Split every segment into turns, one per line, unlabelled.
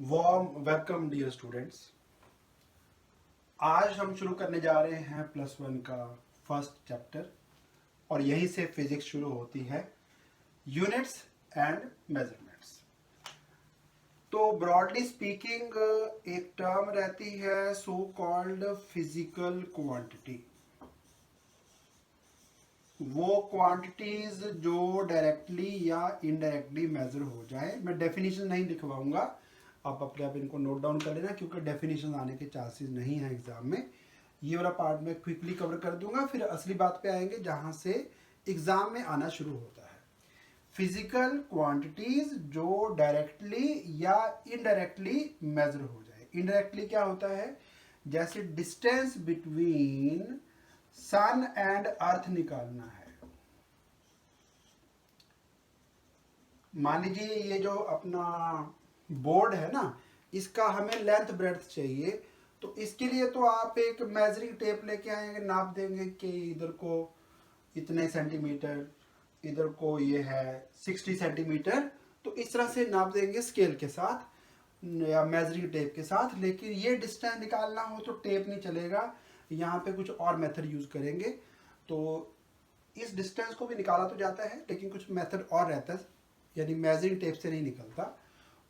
Warm welcome dear students. आज हम शुरू करने जा रहे हैं +1 का फर्स्ट चैप्टर और यहीं से फिजिक्स शुरू होती है, यूनिट्स एंड मेजरमेंट्स। तो ब्रॉडली स्पीकिंग एक टर्म रहती है सो कॉल्ड फिजिकल क्वांटिटी। वो क्वांटिटीज जो डायरेक्टली या इनडायरेक्टली मेजर हो जाए। मैं डेफिनेशन नहीं लिखवाऊंगा, आप अपने आप इनको नोट डाउन कर लेना क्योंकि डेफिनेशन आने के चांसेस नहीं है एग्जाम में। ये वाला पार्ट मैं क्विकली कवर कर दूंगा, फिर असली बात पे आएंगे जहां से एग्जाम में आना शुरू होता है। फिजिकल क्वांटिटीज जो डायरेक्टली या इनडायरेक्टली मेजर हो जाए। इनडायरेक्टली क्या होता है, जैसे distance between sun and earth निकालना है। मान लीजिए ये जो अपना बोर्ड है ना, इसका हमें लेंथ ब्रेड्थ चाहिए, तो इसके लिए तो आप एक मेजरिंग टेप लेके आएंगे, नाप देंगे कि इधर को इतने सेंटीमीटर, इधर को ये है 60 सेंटीमीटर, तो इस तरह से नाप देंगे स्केल के साथ या मेजरिंग टेप के साथ। लेकिन ये डिस्टेंस निकालना हो तो टेप नहीं चलेगा, यहाँ पे कुछ और मेथड यूज करेंगे। तो इस डिस्टेंस को भी निकाला तो जाता है लेकिन कुछ मेथड और रहता है, यानी मेजरिंग टेप से नहीं निकलता।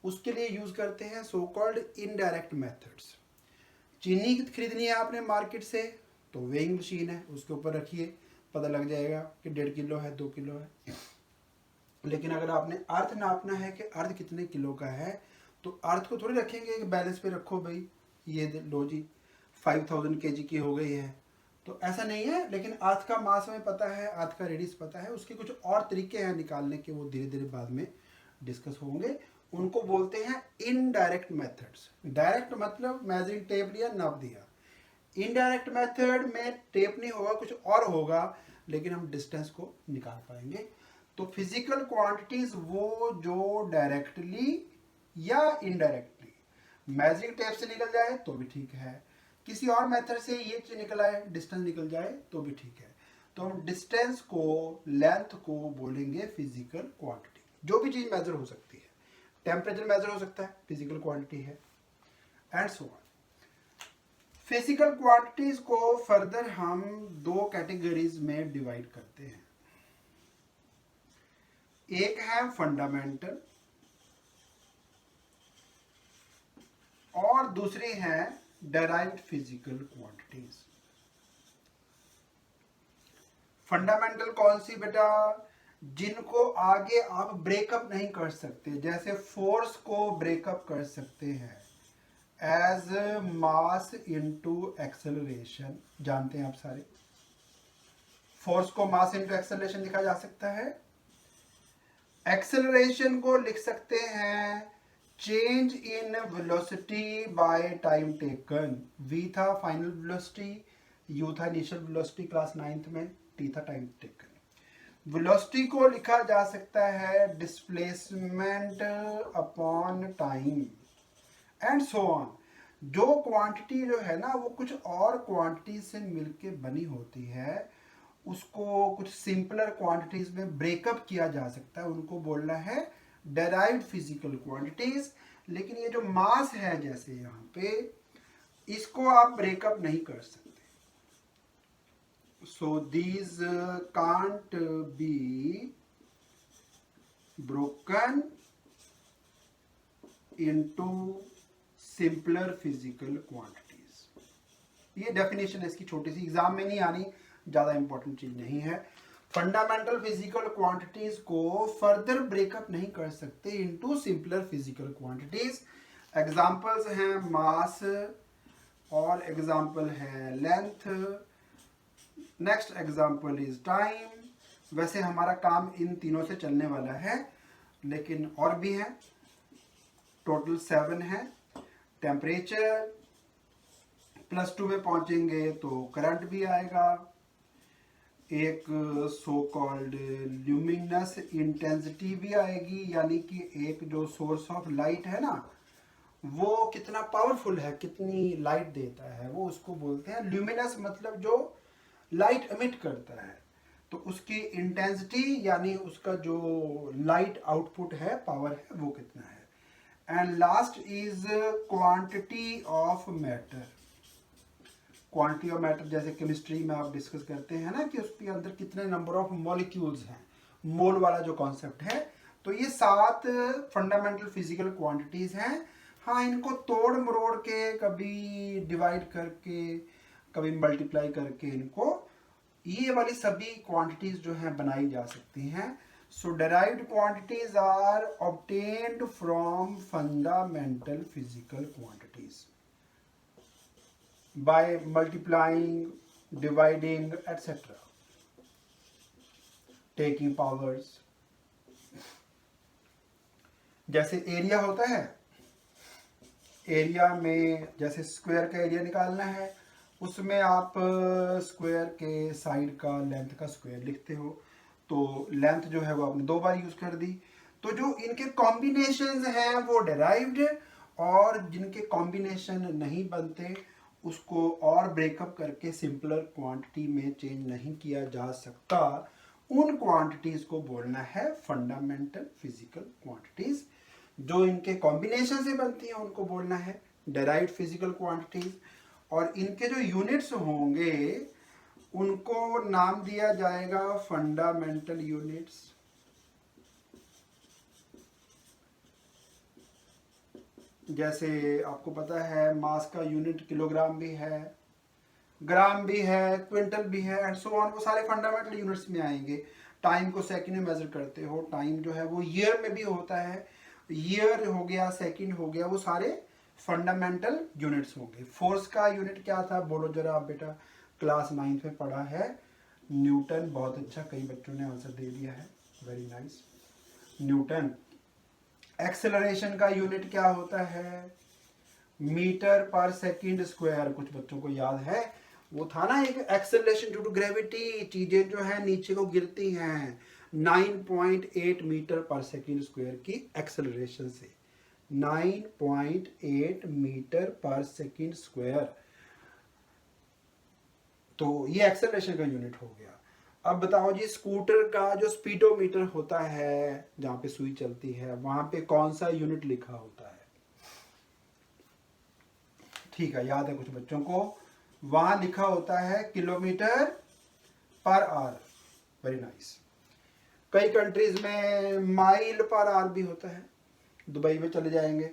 उसके लिए यूज करते हैं सो कॉल्ड इनडायरेक्ट मेथड्स। चीनी खरीदनी है आपने मार्केट से, तो वेइंग मशीन है, उसके ऊपर रखिए, पता लग जाएगा कि 1.5 किलो है, 2 किलो है। लेकिन अगर आपने अर्थ नापना है कि अर्थ कितने किलो का है, तो अर्थ को थोड़ी रखेंगे एक बैलेंस पे रखो भाई, ये लो जी 5000 kg की हो गई है, तो ऐसा नहीं है। लेकिन अर्थ का मास हमें पता है, अर्थ का रेडियस पता है, उसके कुछ और तरीके हैं निकालने के, वो धीरे धीरे बाद में डिस्कस होंगे। उनको बोलते हैं इनडायरेक्ट मेथड्स। डायरेक्ट मतलब मेजरिंग टेप लिया, नाप दिया। इनडायरेक्ट मेथड में टेप नहीं होगा, कुछ और होगा, लेकिन हम डिस्टेंस को निकाल पाएंगे। तो फिजिकल क्वांटिटीज वो जो डायरेक्टली या इनडायरेक्टली मेजरिंग टेप से निकल जाए तो भी ठीक है, किसी और मेथड से ये चीज निकल आए, डिस्टेंस निकल जाए तो भी ठीक है। तो हम डिस्टेंस को, लेंथ को बोलेंगे फिजिकल क्वांटिटी। जो भी चीज मेजर हो सकती है, टेम्परेचर मेजर हो सकता है, फिजिकल क्वांटिटी है, and so on. Physical quantities को फर्दर हम 2 कैटेगरीज में डिवाइड करते हैं। एक है फंडामेंटल और दूसरी है डेराइव्ड फिजिकल क्वांटिटीज। फंडामेंटल कौन सी बेटा, जिनको आगे आप ब्रेकअप नहीं कर सकते। जैसे फोर्स को ब्रेकअप कर सकते हैं एज मास इनटू एक्सेलरेशन, जानते हैं आप सारे। फोर्स को मास इनटू एक्सेलरेशन लिखा जा सकता है। एक्सेलरेशन को लिख सकते हैं change in velocity by time taken. v था फाइनल वेलोसिटी, u था इनिशियल वेलोसिटी क्लास 9th में, t था टाइम टेकन। वेलोसिटी को लिखा जा सकता है displacement upon time, and so on. जो क्वांटिटी जो है ना, वो कुछ और क्वांटिटी से मिलके बनी होती है, उसको कुछ सिंपलर क्वांटिटीज में ब्रेकअप किया जा सकता है, उनको बोलना है डेराइव्ड फिजिकल क्वांटिटीज। लेकिन ये जो मास है जैसे यहाँ पे, इसको आप ब्रेकअप नहीं कर सकते। So these can't be broken into simpler physical quantities. ये डेफिनेशन है इसकी, छोटी सी, एग्जाम में नहीं आनी, ज्यादा इंपॉर्टेंट चीज नहीं है। फंडामेंटल फिजिकल क्वांटिटीज को फर्दर ब्रेकअप नहीं कर सकते into simpler physical quantities. Examples हैं मास और एग्जांपल है length. Next example is time. वैसे हमारा काम इन तीनों से चलने वाला है, लेकिन और भी है, टोटल 7 है। टेम्परेचर, +2 में पहुंचेंगे तो करंट भी आएगा। एक सो कॉल्ड ल्यूमिनस इंटेंसिटी भी आएगी, यानी कि एक जो सोर्स ऑफ लाइट है ना, वो कितना पावरफुल है, कितनी लाइट देता है, वो उसको बोलते हैं ल्यूमिनस, मतलब जो लाइट एमिट करता है, तो उसकी इंटेंसिटी यानी उसका जो लाइट आउटपुट है, पावर है, वो कितना है। And last is quantity of matter. Quantity of matter जैसे केमिस्ट्री में आप डिस्कस करते हैं ना कि उसके अंदर कितने नंबर ऑफ मॉलिक्यूल्स हैं, मोल वाला जो कॉन्सेप्ट है। तो ये 7 फंडामेंटल फिजिकल क्वांटिटीज हैं। हाँ, इनको तोड़ मरोड़ के, कभी डिवाइड करके, कभी मल्टीप्लाई करके, इनको ये वाली सभी क्वांटिटीज जो हैं बनाई जा सकती हैं। So derived quantities are obtained from fundamental physical quantities by multiplying, dividing, etc. taking powers। जैसे एरिया होता है, एरिया में जैसे स्क्वायर का एरिया निकालना है, उसमें आप स्क्वायर के साइड का लेंथ का स्क्वायर लिखते हो, तो लेंथ जो है वो आपने 2 बार यूज कर दी। तो जो इनके कॉम्बिनेशंस हैं वो डेराइव्ड है, और जिनके कॉम्बिनेशन नहीं बनते उसको और ब्रेकअप करके सिंपलर क्वांटिटी में चेंज नहीं किया जा सकता, उन क्वांटिटीज को बोलना है फंडामेंटल फिजिकल क्वांटिटीज। जो इनके कॉम्बिनेशन से बनती हैं उनको बोलना है डेराइव्ड फिजिकल क्वांटिटीज, और इनके जो यूनिट्स होंगे उनको नाम दिया जाएगा फंडामेंटल यूनिट्स। जैसे आपको पता है मास का यूनिट किलोग्राम भी है, ग्राम भी है, क्विंटल भी है, एंड सो ऑन। वो सारे फंडामेंटल यूनिट्स में आएंगे। टाइम को सेकंड में मेजर करते हो, टाइम जो है वो ईयर में भी होता है, ईयर हो गया, सेकंड हो गया, वो सारे फंडामेंटल यूनिट्स होंगे। फोर्स का यूनिट क्या था, बोलो जरा आप बेटा, क्लास 9th में पढ़ा है, न्यूटन। बहुत अच्छा, कई बच्चों ने आंसर दे दिया है, वेरी नाइस, न्यूटन। एक्सेलरेशन का यूनिट क्या होता है, मीटर पर सेकंड स्क्वायर। कुछ बच्चों को याद है, वो था ना एक एक्सेलरेशन ड्यू टू ग्रेविटी, चीजें जो है नीचे को गिरती हैं, 9.8 मीटर पर सेकंड स्क्वायर की एक्सेलरेशन से, 9.8 मीटर पर सेकंड स्क्वायर। तो ये एक्सेलरेशन का यूनिट हो गया। अब बताओ जी, स्कूटर का जो स्पीडोमीटर होता है, जहां पे सुई चलती है, वहां पे कौन सा यूनिट लिखा होता है? ठीक है, याद है कुछ बच्चों को, वहां लिखा होता है किलोमीटर पर आवर। Very nice. कई कंट्रीज में माइल पर आवर भी होता है। दुबई में चले जाएंगे,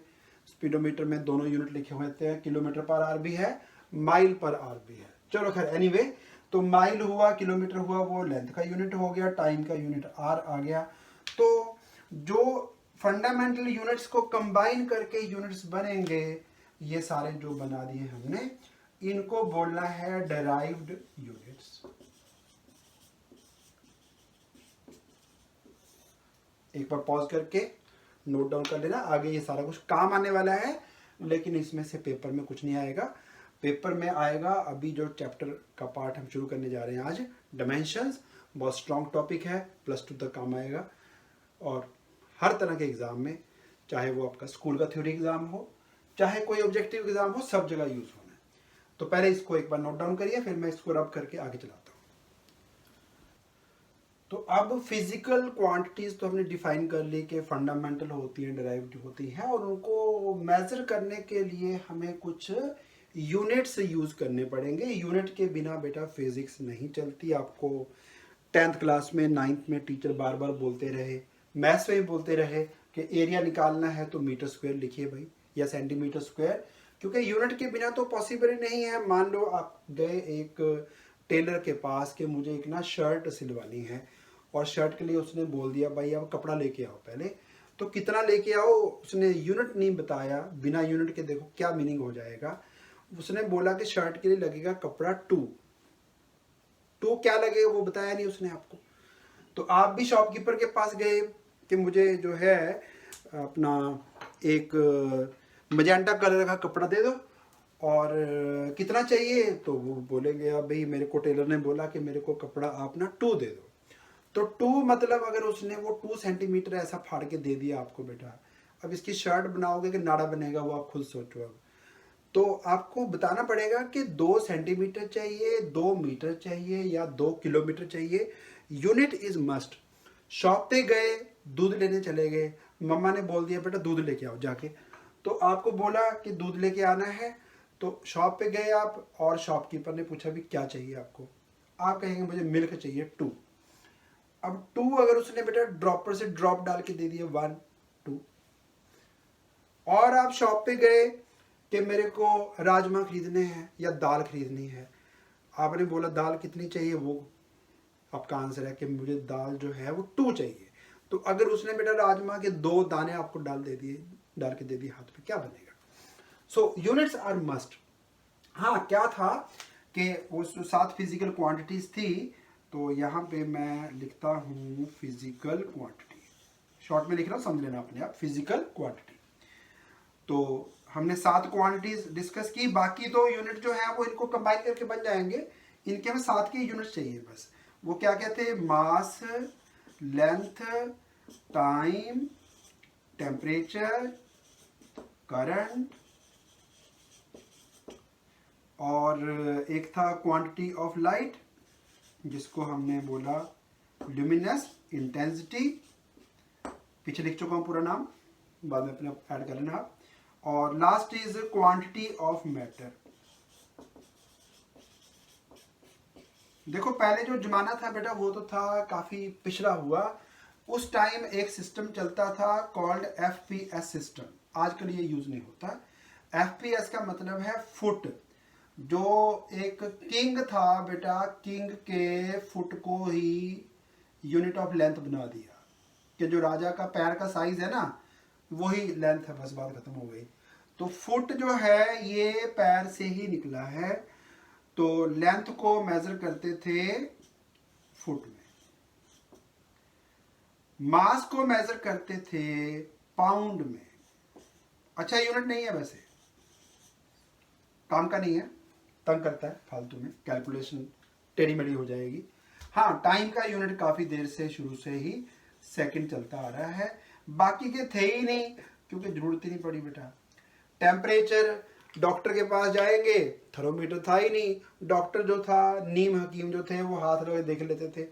स्पीडोमीटर में दोनों यूनिट लिखे हुए हैं, किलोमीटर पर आवर भी है, माइल पर आवर भी है। चलो खैर, एनीवे, तो माइल हुआ, किलोमीटर हुआ, वो लेंथ का यूनिट हो गया, टाइम का यूनिट आर आ गया। तो जो फंडामेंटल यूनिट्स को कंबाइन करके यूनिट्स बनेंगे, ये सारे जो बना दिए हमने, इनको बोलना है डेराइव्ड यूनिट्स। एक बार पॉज करके नोट डाउन कर लेना, आगे ये सारा कुछ काम आने वाला है, लेकिन इसमें से पेपर में कुछ नहीं आएगा। पेपर में आएगा अभी जो चैप्टर का पार्ट हम शुरू करने जा रहे हैं आज, डायमेंशंस। बहुत स्ट्रॉन्ग टॉपिक है, +2 तक काम आएगा, और हर तरह के एग्जाम में, चाहे वो आपका स्कूल का थ्योरी एग्जाम हो, चाहे कोई ऑब्जेक्टिव एग्जाम हो, सब जगह यूज होना है। तो पहले इसको एक बार नोट डाउन करिए, फिर मैं इसको रब करके आगे चलाता हूँ। तो अब फिजिकल क्वांटिटीज तो हमने डिफाइन कर ली कि फंडामेंटल होती हैं, डेराइव्ड होती हैं, और उनको मेजर करने के लिए हमें कुछ यूनिट्स यूज करने पड़ेंगे। यूनिट के बिना बेटा फिजिक्स नहीं चलती। आपको 10th क्लास में, 9th में टीचर बार बार बोलते रहे, मैथ्स में भी बोलते रहे कि एरिया निकालना है तो मीटर स्क्वायर लिखिए भाई, या सेंटीमीटर स्क्वायर, क्योंकि यूनिट के बिना तो पॉसिबल ही नहीं है। मान लो आप गए एक टेलर के पास कि मुझे एक ना शर्ट सिलवानी है, और शर्ट के लिए उसने बोल दिया भाई आप कपड़ा लेके आओ पहले, तो कितना लेके आओ, उसने यूनिट नहीं बताया। बिना यूनिट के देखो क्या मीनिंग हो जाएगा। उसने बोला कि शर्ट के लिए लगेगा कपड़ा 2 क्या लगेगा वो बताया नहीं उसने आपको। तो आप भी शॉपकीपर के पास गए कि मुझे जो है अपना एक मजेंटा कलर का कपड़ा दे दो, और कितना चाहिए, तो वो बोलेंगे अब भाई मेरे को टेलर ने बोला कि मेरे को कपड़ा आप ना 2 दे दो। तो 2 मतलब अगर उसने वो 2 सेंटीमीटर ऐसा फाड़ के दे दिया आपको, बेटा अब इसकी शर्ट बनाओगे कि नाड़ा बनेगा वो आप खुद सोचो। अब तो आपको बताना पड़ेगा कि 2 सेंटीमीटर चाहिए, 2 मीटर चाहिए, या 2 किलोमीटर चाहिए। Unit is must. शॉप पे गए, दूध लेने चले गए, मम्मा ने बोल दिया बेटा दूध लेके आओ जाके, तो आपको बोला कि दूध लेके आना है, तो शॉप पे गए आप और शॉपकीपर ने पूछा भी क्या चाहिए आपको, आप कहेंगे मुझे मिल्क चाहिए 2। अब 2 अगर उसने बेटा ड्रॉपर से ड्रॉप डाल के दे दिया 1 2। और आप शॉप पे गए कि मेरे को राजमा खरीदने हैं या दाल खरीदनी है, आपने बोला दाल कितनी चाहिए, वो आपका आंसर है कि मुझे दाल जो है वो 2 चाहिए। तो अगर उसने बेटा राजमा के 2 दाने आपको डाल के दे दिए हाथ पे, क्या बनेगा? So units are must. हाँ क्या था कि उस 7 फिजिकल क्वांटिटीज थी, तो यहाँ पे मैं लिखता हूँ फिजिकल क्वांटिटी, शॉर्ट में लिख रहा हूँ, समझ लेना अपने आप, फिजिकल क्वांटिटी। तो हमने 7 क्वांटिटीज डिस्कस की, बाकी तो यूनिट जो है वो इनको कंबाइन करके बन जाएंगे, इनके हमें 7 के यूनिट चाहिए बस। वो क्या कहते हैं? मास, लेंथ, टाइम, टेम्परेचर, करंट, और एक था क्वांटिटी ऑफ लाइट जिसको हमने बोला ल्यूमिनस इंटेंसिटी, पीछे लिख चुका हूँ पूरा नाम, बाद में अपने ऐड कर लेना आप। और last is quantity of matter. देखो पहले जो जमाना था बेटा वो तो था काफी पिछड़ा हुआ, उस टाइम एक सिस्टम चलता था कॉल्ड FPS सिस्टम, आजकल ये यूज नहीं होता। FPS का मतलब है फुट। जो एक किंग था बेटा, किंग के फुट को ही यूनिट ऑफ लेंथ बना दिया, कि जो राजा का पैर का साइज है ना वही लेंथ है, बस बात खत्म हो गई। तो फुट जो है ये पैर से ही निकला है, तो लेंथ को मेजर करते थे फुट में, मास को मेजर करते थे पाउंड में। अच्छा यूनिट नहीं है वैसे, काम का नहीं है, तंग करता है फालतू में, कैलकुलेशन टेढ़ी मेढ़ी हो जाएगी। हाँ टाइम का यूनिट काफी देर से शुरू से ही सेकंड चलता आ रहा है, बाकी के थे ही नहीं क्योंकि जरूरत ही नहीं पड़ी बेटा। टेम्परेचर, डॉक्टर के पास जाएंगे, थर्मोमीटर था ही नहीं, डॉक्टर जो था, नीम हकीम जो थे वो हाथ लगे देख लेते थे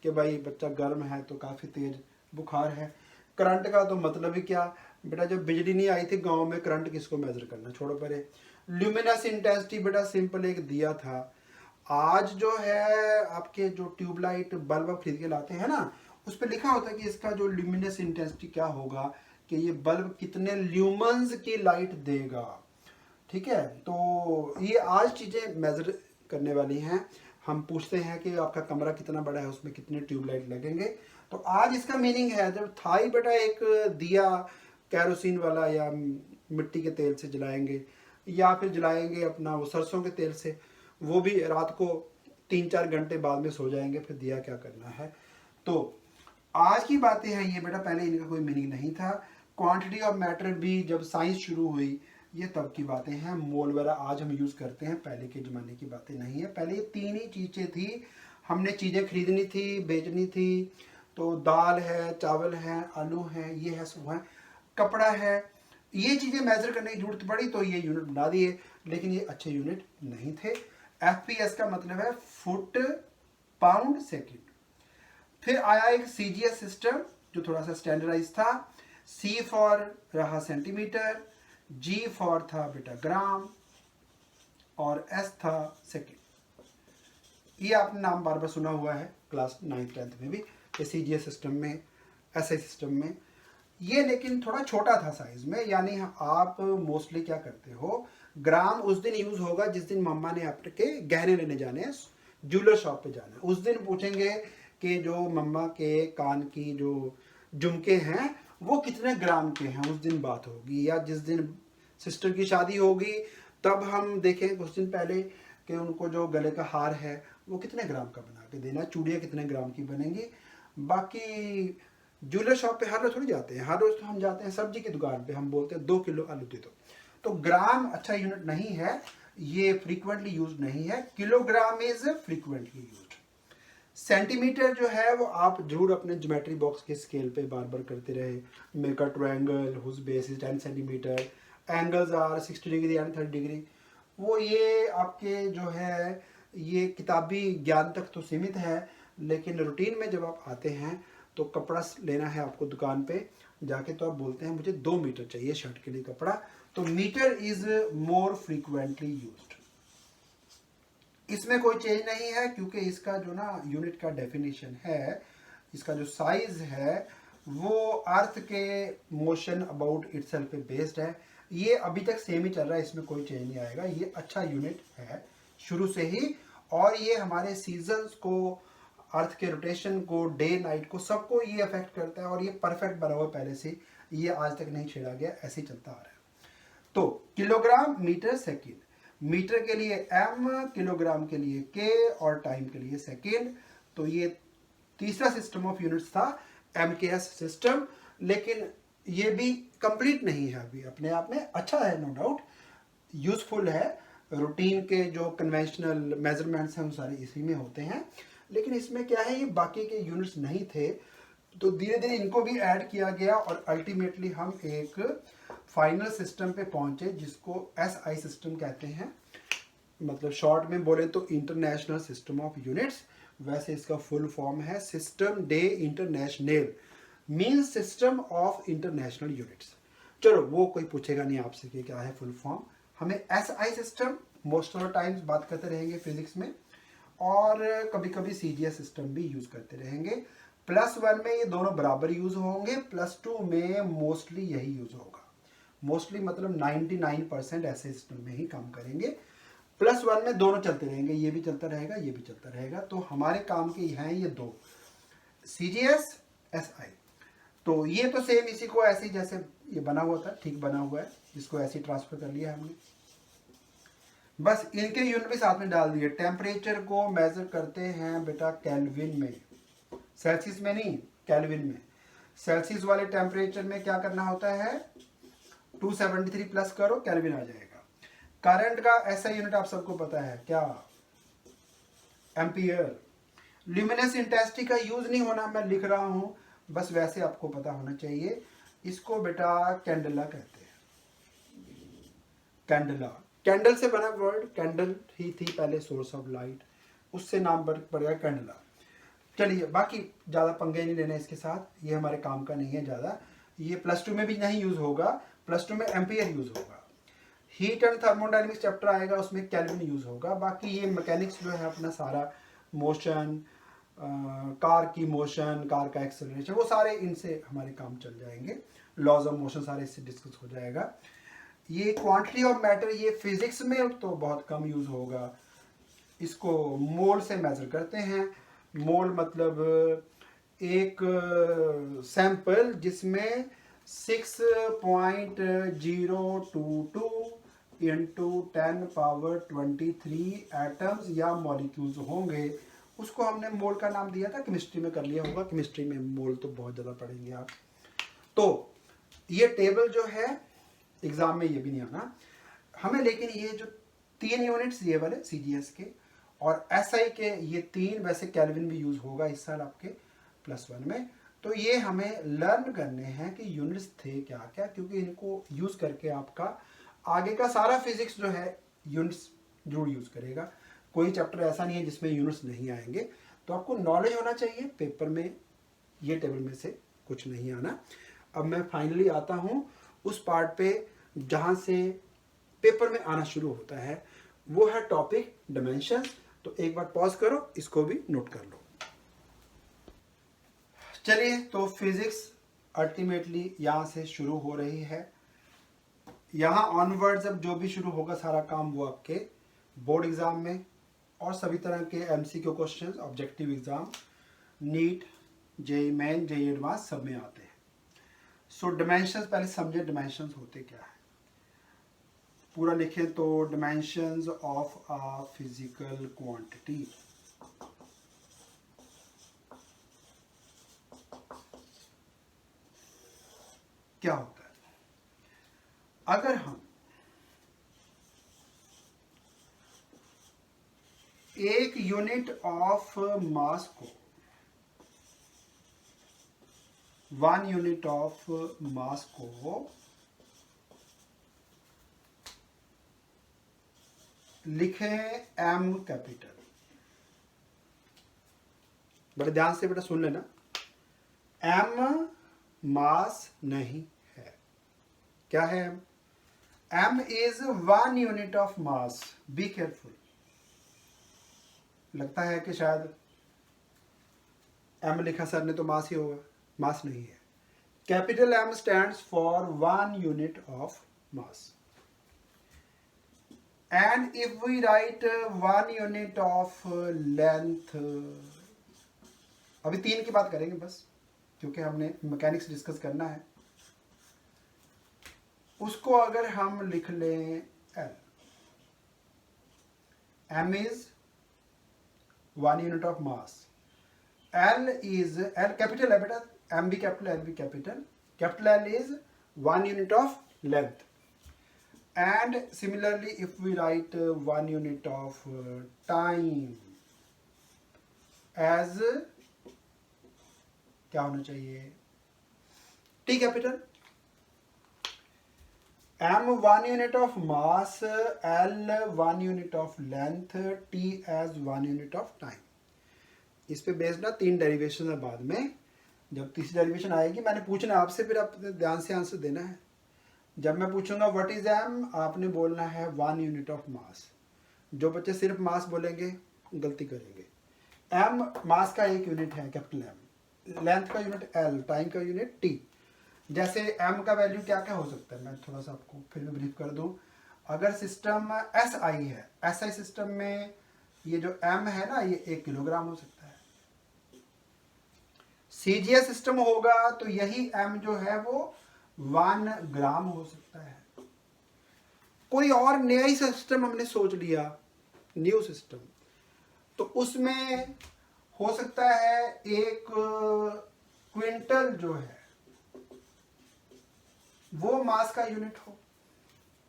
कि भाई बच्चा गर्म है तो काफ़ी तेज बुखार है। करंट का तो मतलब ही क्या बेटा, जब बिजली नहीं आई थी गांव में, करंट किसको मेजर करना, छोड़ो परे। ल्यूमिनस इंटेंसिटी बेटा सिंपल एक दिया था। आज जो है आपके जो ट्यूबलाइट बल्ब खरीद के लाते हैं ना, उस पर लिखा होता है कि इसका जो ल्यूमिनस इंटेंसिटी क्या होगा, कि ये बल्ब कितने ल्यूमन्स की लाइट देगा। ठीक है, तो ये आज चीज़ें मेजर करने वाली हैं। हम पूछते हैं कि आपका कमरा कितना बड़ा है, उसमें कितने ट्यूबलाइट लगेंगे, तो आज इसका मीनिंग है जब था ही बेटा एक दिया कैरोसिन वाला या मिट्टी के तेल से जलाएंगे, या फिर जलाएंगे अपना वो सरसों के तेल से, वो भी रात को 3-4 घंटे बाद में सो जाएंगे, फिर दिया क्या करना है। तो आज की बातें हैं ये बेटा, पहले इनका कोई मीनिंग नहीं था। क्वांटिटी ऑफ मैटर भी जब साइंस शुरू हुई, ये तब की बातें हैं। मोल वगैरह आज हम यूज़ करते हैं, पहले के ज़माने की बातें नहीं है। पहले ये 3 ही चीज़ें थी, हमने चीज़ें खरीदनी थी, बेचनी थी, तो दाल है, चावल है, आलू है, ये है, सब है, कपड़ा है, ये चीज़ें मेजर करने की जरूरत पड़ी तो ये यूनिट बना दिए, लेकिन ये अच्छे यूनिट नहीं थे। FPS का मतलब है फुट पाउंड सेकेंड। फिर आया एक CGS सिस्टम जो थोड़ा सा स्टैंडर्डाइज था। C फॉर रहा सेंटीमीटर, G फॉर था बेटा ग्राम, और S था सेकेंड। ये आपने नाम बार बार सुना हुआ है क्लास 9th 10th में भी, CGS सिस्टम में, SI सिस्टम में। ये लेकिन थोड़ा छोटा था साइज में, यानी आप मोस्टली क्या करते हो, ग्राम उस दिन यूज होगा जिस दिन मम्मा ने आपके गहने लेने जाने हैं, ज्वेलर शॉप पे जाना है, उस दिन पूछेंगे कि जो मम्मा के कान की जो झुमके हैं वो कितने ग्राम के हैं, उस दिन बात होगी। या जिस दिन सिस्टर की शादी होगी तब हम देखें कुछ दिन पहले कि उनको जो गले का हार है वो कितने ग्राम का बना के देना, चूड़ियाँ कितने ग्राम की बनेंगी। बाकी ज्वेलर शॉप पे हर रोज थोड़ी जाते हैं, हर रोज तो हम जाते हैं सब्जी की दुकान पे, हम बोलते हैं 2 किलो आलू दे दो। तो ग्राम अच्छा यूनिट नहीं है, ये फ्रीक्वेंटली यूज नहीं है। Kilogram is frequently used. Centimetre जो है वो आप जरूर अपने ज्योमेट्री बॉक्स के स्केल पे बार बार करते रहे, make a triangle whose base is 10 centimetre, angles are 60 degree and 30 degree. वो ये आपके जो है ये किताबी ज्ञान तक तो सीमित है, लेकिन रूटीन में जब आप आते हैं तो कपड़ा लेना है आपको दुकान पे जाके, तो आप बोलते हैं मुझे 2 मीटर चाहिए शर्ट के लिए कपड़ा, तो metre is more frequently used. इसमें कोई चेंज नहीं है क्योंकि इसका जो ना यूनिट का डेफिनेशन है, इसका जो साइज है वो अर्थ के मोशन अबाउट इटसेल्फ पे बेस्ड है। ये अभी तक सेम ही चल रहा है, इसमें कोई चेंज नहीं आएगा। ये अच्छा यूनिट है शुरू से ही, और ये हमारे सीजन्स को, अर्थ के रोटेशन को, डे नाइट को, सबको ये अफेक्ट करता है, और ये परफेक्ट बना हुआ पहले से, ये आज तक नहीं छेड़ा गया, ऐसे ही चलता आ रहा है। तो किलोग्राम मीटर सेकेंड, मीटर के लिए एम, किलोग्राम के लिए के, और टाइम के लिए सेकेंड। तो ये तीसरा सिस्टम ऑफ यूनिट्स था एमकेएस सिस्टम, लेकिन ये भी कंप्लीट नहीं है अभी, अपने आप में अच्छा है नो डाउट, यूजफुल है। रूटीन के जो कन्वेंशनल मेजरमेंट्स हैं वो सारे इसी में होते हैं, लेकिन इसमें क्या है, ये बाकी के यूनिट्स नहीं थे, तो धीरे धीरे इनको भी ऐड किया गया, और अल्टीमेटली हम एक फाइनल सिस्टम पे पहुंचे जिसको एसआई सिस्टम कहते हैं। मतलब शॉर्ट में बोले तो इंटरनेशनल सिस्टम ऑफ यूनिट्स, वैसे इसका फुल फॉर्म है system day international, mean system of international units. चलो वो कोई पूछेगा नहीं आपसे कि क्या है फुल फॉर्म, हमें SI system most of the times बात करते रहेंगे फिजिक्स में, और कभी कभी सीजीएस सिस्टम भी यूज करते रहेंगे। +1 में ये दोनों बराबर यूज होंगे, +2 में मोस्टली यही यूज होगा। मोस्टली मतलब 99% ऐसे सिस्टम में ही काम करेंगे। +1 में दोनों चलते रहेंगे, ये भी चलता रहेगा, ये भी चलता रहेगा। तो हमारे काम के हैं ये दो, सीजीएस, एसआई। तो ये तो सेम इसी को ऐसे ही जैसे ये बना हुआ था, ठीक बना हुआ है, इसको ऐसे ही ट्रांसफर कर लिया हमने, बस इनके यूनिट भी साथ में डाल दिए। टेम्परेचर को मेजर करते हैं बेटा केल्विन में, सेल्सियस में नहीं, केल्विन में। सेल्सियस वाले टेम्परेचर में क्या करना होता है, 273 प्लस करो, केल्विन आ जाएगा। करंट का ऐसा यूनिट आप सबको पता है क्या, एम्पियर। ल्यूमिनस इंटेंसिटी का यूज नहीं होना, मैं लिख रहा हूं, बस वैसे आपको पता होना चाहिए। इसको बेटा कैंडला कहते हैं, कैंडला, कैंडल से बना वर्ड, कैंडल ही थी पहले सोर्स ऑफ लाइट, उससे नाम पड़ गया कैंडला। चलिए बाकी ज़्यादा पंगे नहीं लेने इसके साथ, ये हमारे काम का नहीं है ज़्यादा। ये +2 में भी नहीं यूज होगा, +2 में एम्पियर यूज होगा। हीट एंड थर्मोडायनेमिक्स चैप्टर आएगा, उसमें केल्विन यूज होगा। बाकी ये मैकेनिक्स जो है अपना सारा, मोशन, कार की मोशन, कार का एक्सेलरेशन, वो सारे इनसे हमारे काम चल जाएंगे। लॉज ऑफ मोशन सारे इससे डिस्कस हो जाएगा। ये क्वांटिटी ऑफ मैटर, ये फिजिक्स में तो बहुत कम यूज होगा। इसको मोल से मेजर करते हैं। मोल मतलब एक सैंपल जिसमें 6.022 इंटू 10⁻23 एटम्स या मॉलिक्यूल्स होंगे, उसको हमने मोल का नाम दिया था। केमिस्ट्री में कर लिया होगा, केमिस्ट्री में मोल तो बहुत ज़्यादा पढ़ेंगे आप। तो ये टेबल जो है एग्जाम में ये भी नहीं आना हमें, लेकिन ये जो 3 यूनिट्स ये वाले सीजीएस के और एसआई के, ये 3, वैसे केल्विन भी यूज होगा इस साल आपके +1 में। तो ये हमें लर्न करने हैं कि यूनिट्स थे क्या क्या, क्योंकि इनको यूज करके आपका आगे का सारा फिजिक्स जो है यूनिट्स जरूर यूज करेगा। कोई चैप्टर ऐसा नहीं है जिसमें यूनिट्स नहीं आएंगे। तो आपको नॉलेज होना चाहिए, पेपर में ये टेबल में से कुछ नहीं आना। अब मैं फाइनली आता हूँ उस पार्ट पे जहाँ से पेपर में आना शुरू होता है, वो है टॉपिक डायमेंशंस। तो एक बार पॉज करो, इसको भी नोट कर लो। चलिए, तो फिजिक्स अल्टीमेटली यहाँ से शुरू हो रही है। यहाँ ऑनवर्ड्स अब जो भी शुरू होगा सारा काम, वो आपके बोर्ड एग्जाम में और सभी तरह के MCQ questions, objective exam, NEET, JEE main, JEE advance सब में आते हैं। सो डायमेंशंस पहले समझे, डायमेंशंस होते क्या है। पूरा लिखें तो dimensions of a physical quantity. क्या होता है, अगर हम एक यूनिट ऑफ मास को, 1 यूनिट ऑफ मास को लिखें m कैपिटल, बड़े ध्यान से बेटा सुन लेना, एम मास नहीं है। क्या है M? M is 1 unit of mass. Be careful. लगता है कि शायद एम लिखा सर ने तो मास ही होगा, मास नहीं है। Capital M stands for 1 unit of mass. And if we write 1 unit of length, अभी 3 की बात करेंगे बस, क्योंकि हमने मैकेनिक्स डिस्कस करना है। उसको अगर हम लिख लें L, M is 1 unit of mass, L is, L capital है बेटा, एम भी कैपिटल, एल भी capital, capital L is 1 unit of length. And similarly, if we write 1 unit of time as, क्या होना चाहिए, T capital, M 1 unit of mass, L 1 unit of length, T as 1 unit of time। इस पे based ना 3 derivation है। बाद में जब तीसरी डेरिवेशन आएगी मैंने पूछना आपसे, फिर आप ध्यान से आंसर देना है। जब मैं पूछूंगा व्हाट इज एम, आपने बोलना है 1 यूनिट ऑफ मास। जो बच्चे सिर्फ मास बोलेंगे गलती करेंगे। एम मास का एक यूनिट है कैपिटल एम, लेंथ का यूनिट एल, टाइम का यूनिट टी। जैसे एम का वैल्यू क्या क्या हो सकता है, मैं थोड़ा सा आपको फिर भी ब्रीफ कर दूं। अगर सिस्टम एस आई है, एस आई सिस्टम में ये जो एम है ना, ये 1 किलोग्राम हो सकता है। सीजीएस सिस्टम होगा तो यही एम जो है वो 1 ग्राम हो सकता है। कोई और नया ही सिस्टम हमने सोच लिया, न्यू सिस्टम, तो उसमें हो सकता है 1 क्विंटल जो है वो मास का यूनिट हो।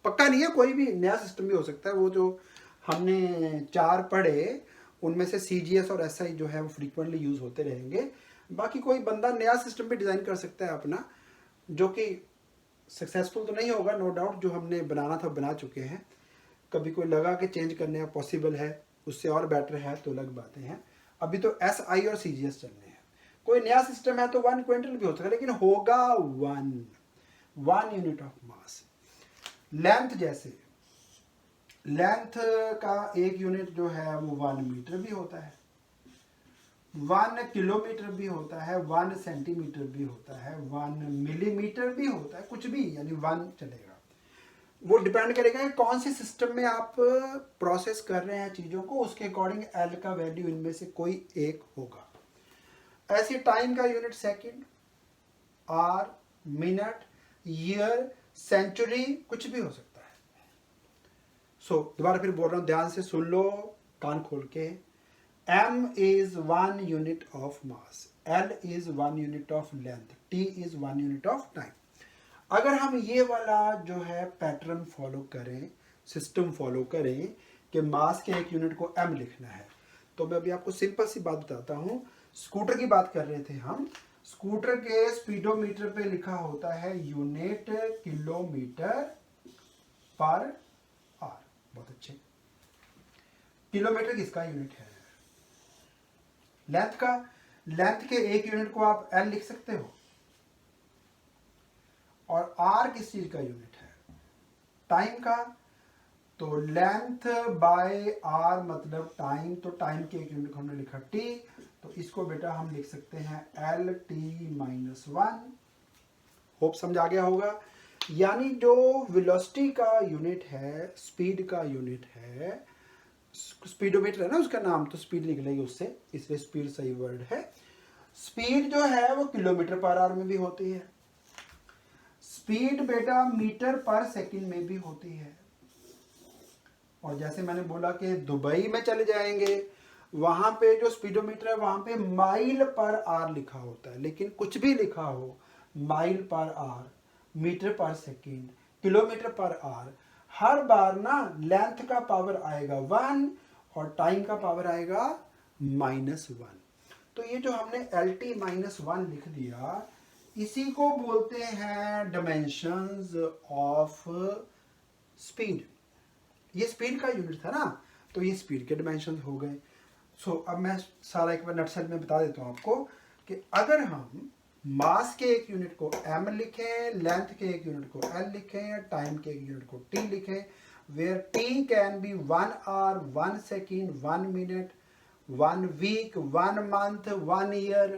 पक्का नहीं है, कोई भी नया सिस्टम भी हो सकता है। वो जो हमने 4 पढ़े उनमें से सीजीएस और एसआई जो है वो फ्रीक्वेंटली यूज होते रहेंगे। बाकी कोई बंदा नया सिस्टम भी डिजाइन कर सकता है अपना, जो कि सक्सेसफुल तो नहीं होगा नो डाउट। जो हमने बनाना था बना चुके हैं, कभी कोई लगा कि चेंज करने का पॉसिबल है, उससे और बेटर है तो अलग बातें हैं। अभी तो एस आई और सीजीएस चलने हैं। कोई नया सिस्टम है तो 1 क्विंटल भी हो सकता है, लेकिन होगा 1 यूनिट ऑफ मास। लेंथ, जैसे लेंथ का एक यूनिट जो है वो 1 मीटर भी होता है, 1 किलोमीटर भी होता है, 1 सेंटीमीटर भी होता है, 1 मिलीमीटर भी होता है, कुछ भी, यानी 1 चलेगा। वो डिपेंड करेगा कि कौन से सिस्टम में आप प्रोसेस कर रहे हैं चीज़ों को, उसके अकॉर्डिंग एल का वैल्यू इनमें से कोई एक होगा। ऐसे टाइम का unit second, hour, minute, year, century, कुछ भी हो सकता है। दोबारा फिर बोल रहा हूँ, ध्यान से सुन लो कान खोल के। M is 1 unit of mass, L is 1 unit of length, T is 1 unit of time। अगर हम ये वाला जो है पैटर्न फॉलो करें, सिस्टम फॉलो करें कि मास के एक यूनिट को M लिखना है, तो मैं अभी आपको सिंपल सी बात बताता हूँ। स्कूटर की बात कर रहे थे हम। स्कूटर के स्पीडोमीटर पे लिखा होता है यूनिट किलोमीटर पर आवर। बहुत अच्छे। किलोमीटर किसका यूनिट है? लेंथ का। लेंथ के एक यूनिट को आप एल लिख सकते हो। और आर किस चीज का यूनिट है? टाइम का। तो लेंथ बाय आर मतलब टाइम, तो टाइम के एक यूनिट को हमने लिखा टी, तो इसको बेटा हम लिख सकते हैं एल टी माइनस 1। होप समझ आ गया होगा। यानी जो वेलोसिटी का यूनिट है, स्पीड का यूनिट है, स्पीडोमीटर है ना उसका नाम, तो स्पीड निकलेगी उससे, इसलिए स्पीड सही वर्ड है। स्पीड जो है वो किलोमीटर पर आवर में भी होती है। स्पीड बेटा मीटर पर सेकंड में भी होती है। और जैसे मैंने बोला कि दुबई में चले जाएंगे, वहां पे जो स्पीडोमीटर है वहां पे माइल पर आवर लिखा होता है, लेकिन कुछ भी लिखा हो, माइल पर आवर, मीटर पर सेकंड, किलोमीटर पर आवर, हर बार ना लेंथ का पावर आएगा 1 और टाइम का पावर आएगा -1। तो ये जो हमने एल टी -1 लिख दिया, इसी को बोलते हैं डायमेंशंस ऑफ स्पीड। ये स्पीड का यूनिट था ना, तो ये स्पीड के डायमेंशन हो गए। अब मैं सारा एक बार नटशेल में बता देता हूँ आपको कि अगर हम मास के एक यूनिट को m लिखें, लेंथ के एक यूनिट को l लिखें, टाइम के एक यूनिट को t लिखें, where t can be 1 hour, 1 second, 1 minute, 1 week, 1 month, 1 year,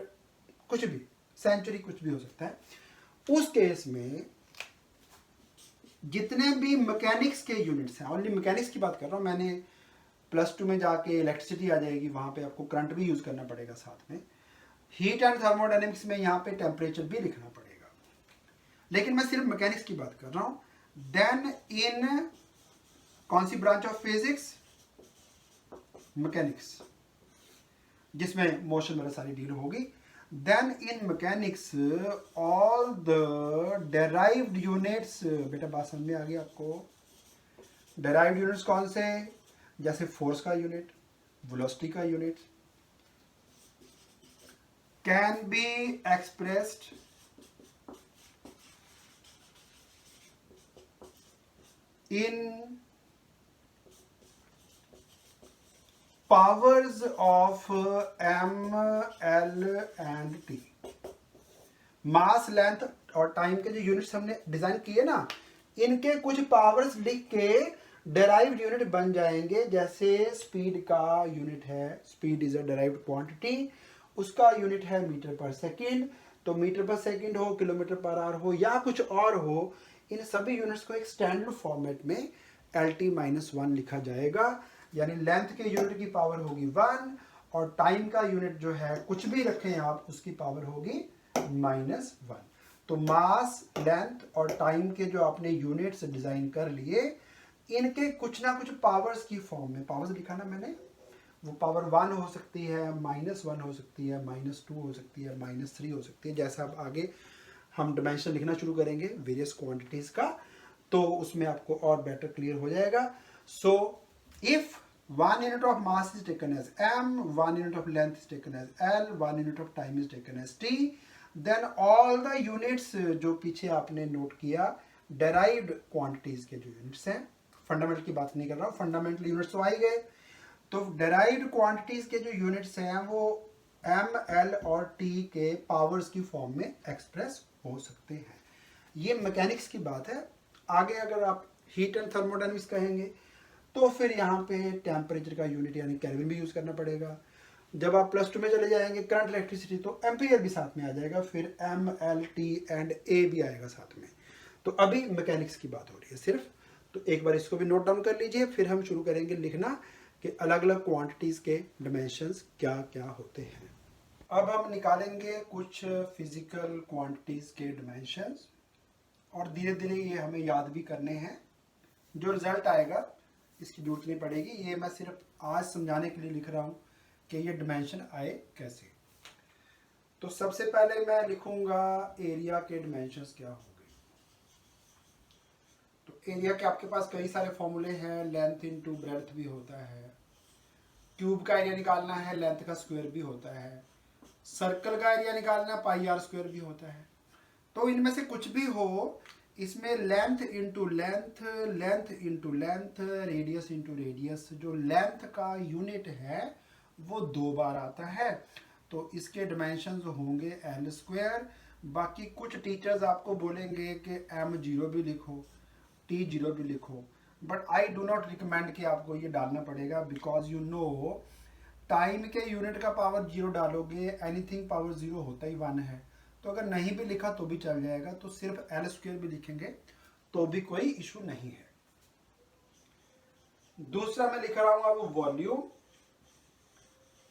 कुछ भी, सेंचुरी, कुछ भी हो सकता है। उस केस में जितने भी मैकेनिक्स के यूनिट्स हैं, ओनली मैकेनिक्स की बात कर रहा हूँ, मैंने +2 में जाके इलेक्ट्रिसिटी आ जाएगी, वहाँ पे आपको करंट भी यूज करना पड़ेगा साथ में, हीट एंड थर्मोडायनेमिक्स में यहाँ पे टेम्परेचर भी लिखना पड़ेगा, लेकिन मैं सिर्फ मैकेनिक्स की बात कर रहा हूँ। देन इन कौन सी ब्रांच ऑफ फिजिक्स? मैकेनिक्स, जिसमें मोशन वगैरह सारी डील होगी। Then in mechanics all the derived units, बेटा बात समझ में आ गई आपको? डेराइव्ड यूनिट्स कौन से? जैसे फोर्स का यूनिट, वेलोसिटी का unit, can be expressed in powers of m, l and t। Mass, length और टाइम के जो यूनिट्स हमने डिजाइन किए ना, इनके कुछ पावर्स लिख के डेराइव्ड यूनिट बन जाएंगे। जैसे स्पीड का यूनिट है, speed is a derived quantity, उसका यूनिट है मीटर पर सेकेंड, तो मीटर पर सेकेंड हो, किलोमीटर पर आवर हो या कुछ और हो, इन सभी यूनिट्स को एक स्टैंडर्ड फॉर्मेट में LT-1 लिखा जाएगा। यानी लेंथ के यूनिट की पावर होगी 1 और टाइम का यूनिट जो है कुछ भी रखें आप, उसकी पावर होगी -1। तो मास, लेंथ और टाइम के जो आपने यूनिट्स डिजाइन कर लिए, इनके कुछ ना कुछ पावर्स की फॉर्म में, पावर्स लिखा ना मैंने, वो पावर 1 हो सकती है, -1 हो सकती है, -2 हो सकती है, -3 हो सकती है। जैसा अब आगे हम डायमेंशन लिखना शुरू करेंगे वेरियस क्वांटिटीज का, तो उसमें आपको और बेटर क्लियर हो जाएगा। So if 1 unit of mass is taken as m, 1 unit of length is taken as l, 1 unit of time is taken as t, then all the units जो पीछे आपने नोट किया derived quantities के जो units हैं, fundamental की बात नहीं कर रहा हूँ, फंडामेंटल यूनिट्स तो आ ही गए, तो derived quantities के जो यूनिट्स हैं वो m, l और t के पावर्स की फॉर्म में एक्सप्रेस हो सकते हैं। ये मैकेनिक्स की बात है। आगे अगर आप हीट एंड थर्मोडायनेमिक्स कहेंगे तो फिर यहाँ पे टेम्परेचर का यूनिट यानी केल्विन भी यूज करना पड़ेगा। जब आप +2 में चले जाएंगे करंट इलेक्ट्रिसिटी, तो एम्पियर भी साथ में आ जाएगा, फिर m, l, t and a भी आएगा साथ में। तो अभी मैकेनिक्स की बात हो रही है सिर्फ, तो एक बार इसको भी नोट डाउन कर लीजिए, फिर हम शुरू करेंगे लिखना कि अलग अलग क्वांटिटीज के डिमेंशंस क्या क्या होते हैं। अब हम निकालेंगे कुछ फिजिकल क्वांटिटीज के डिमेंशंस और धीरे धीरे ये हमें याद भी करने हैं। जो रिजल्ट आएगा इसकी जरूरत नहीं पड़ेगी, ये मैं सिर्फ आज समझाने के लिए लिख रहा हूँ कि ये डिमेंशन आए कैसे। तो सबसे पहले मैं लिखूंगा एरिया के डिमेंशंस क्या होंगे। तो एरिया के आपके पास कई सारे फॉर्मूले हैं, लेंथ इनटू ब्रेड्थ भी होता है, क्यूब का एरिया निकालना है, लेंथ का स्क्वायर भी होता है, सर्कल का एरिया निकालना है, πr² भी होता है। तो इनमें से कुछ भी हो, इसमें length into length, length into length, radius into radius, जो लेंथ का यूनिट है वो 2 बार आता है, तो इसके डिमेंशंस होंगे l²। बाकी कुछ टीचर्स आपको बोलेंगे कि m0 भी लिखो, t0 भी लिखो, but I do not recommend कि आपको ये डालना पड़ेगा, बिकॉज यू नो टाइम के यूनिट का पावर 0 डालोगे, एनीथिंग पावर 0 होता ही 1 है, तो अगर नहीं भी लिखा तो भी चल जाएगा, तो सिर्फ l² भी लिखेंगे तो भी कोई इशू नहीं है। दूसरा मैं लिख रहा हूं अब वॉल्यूम।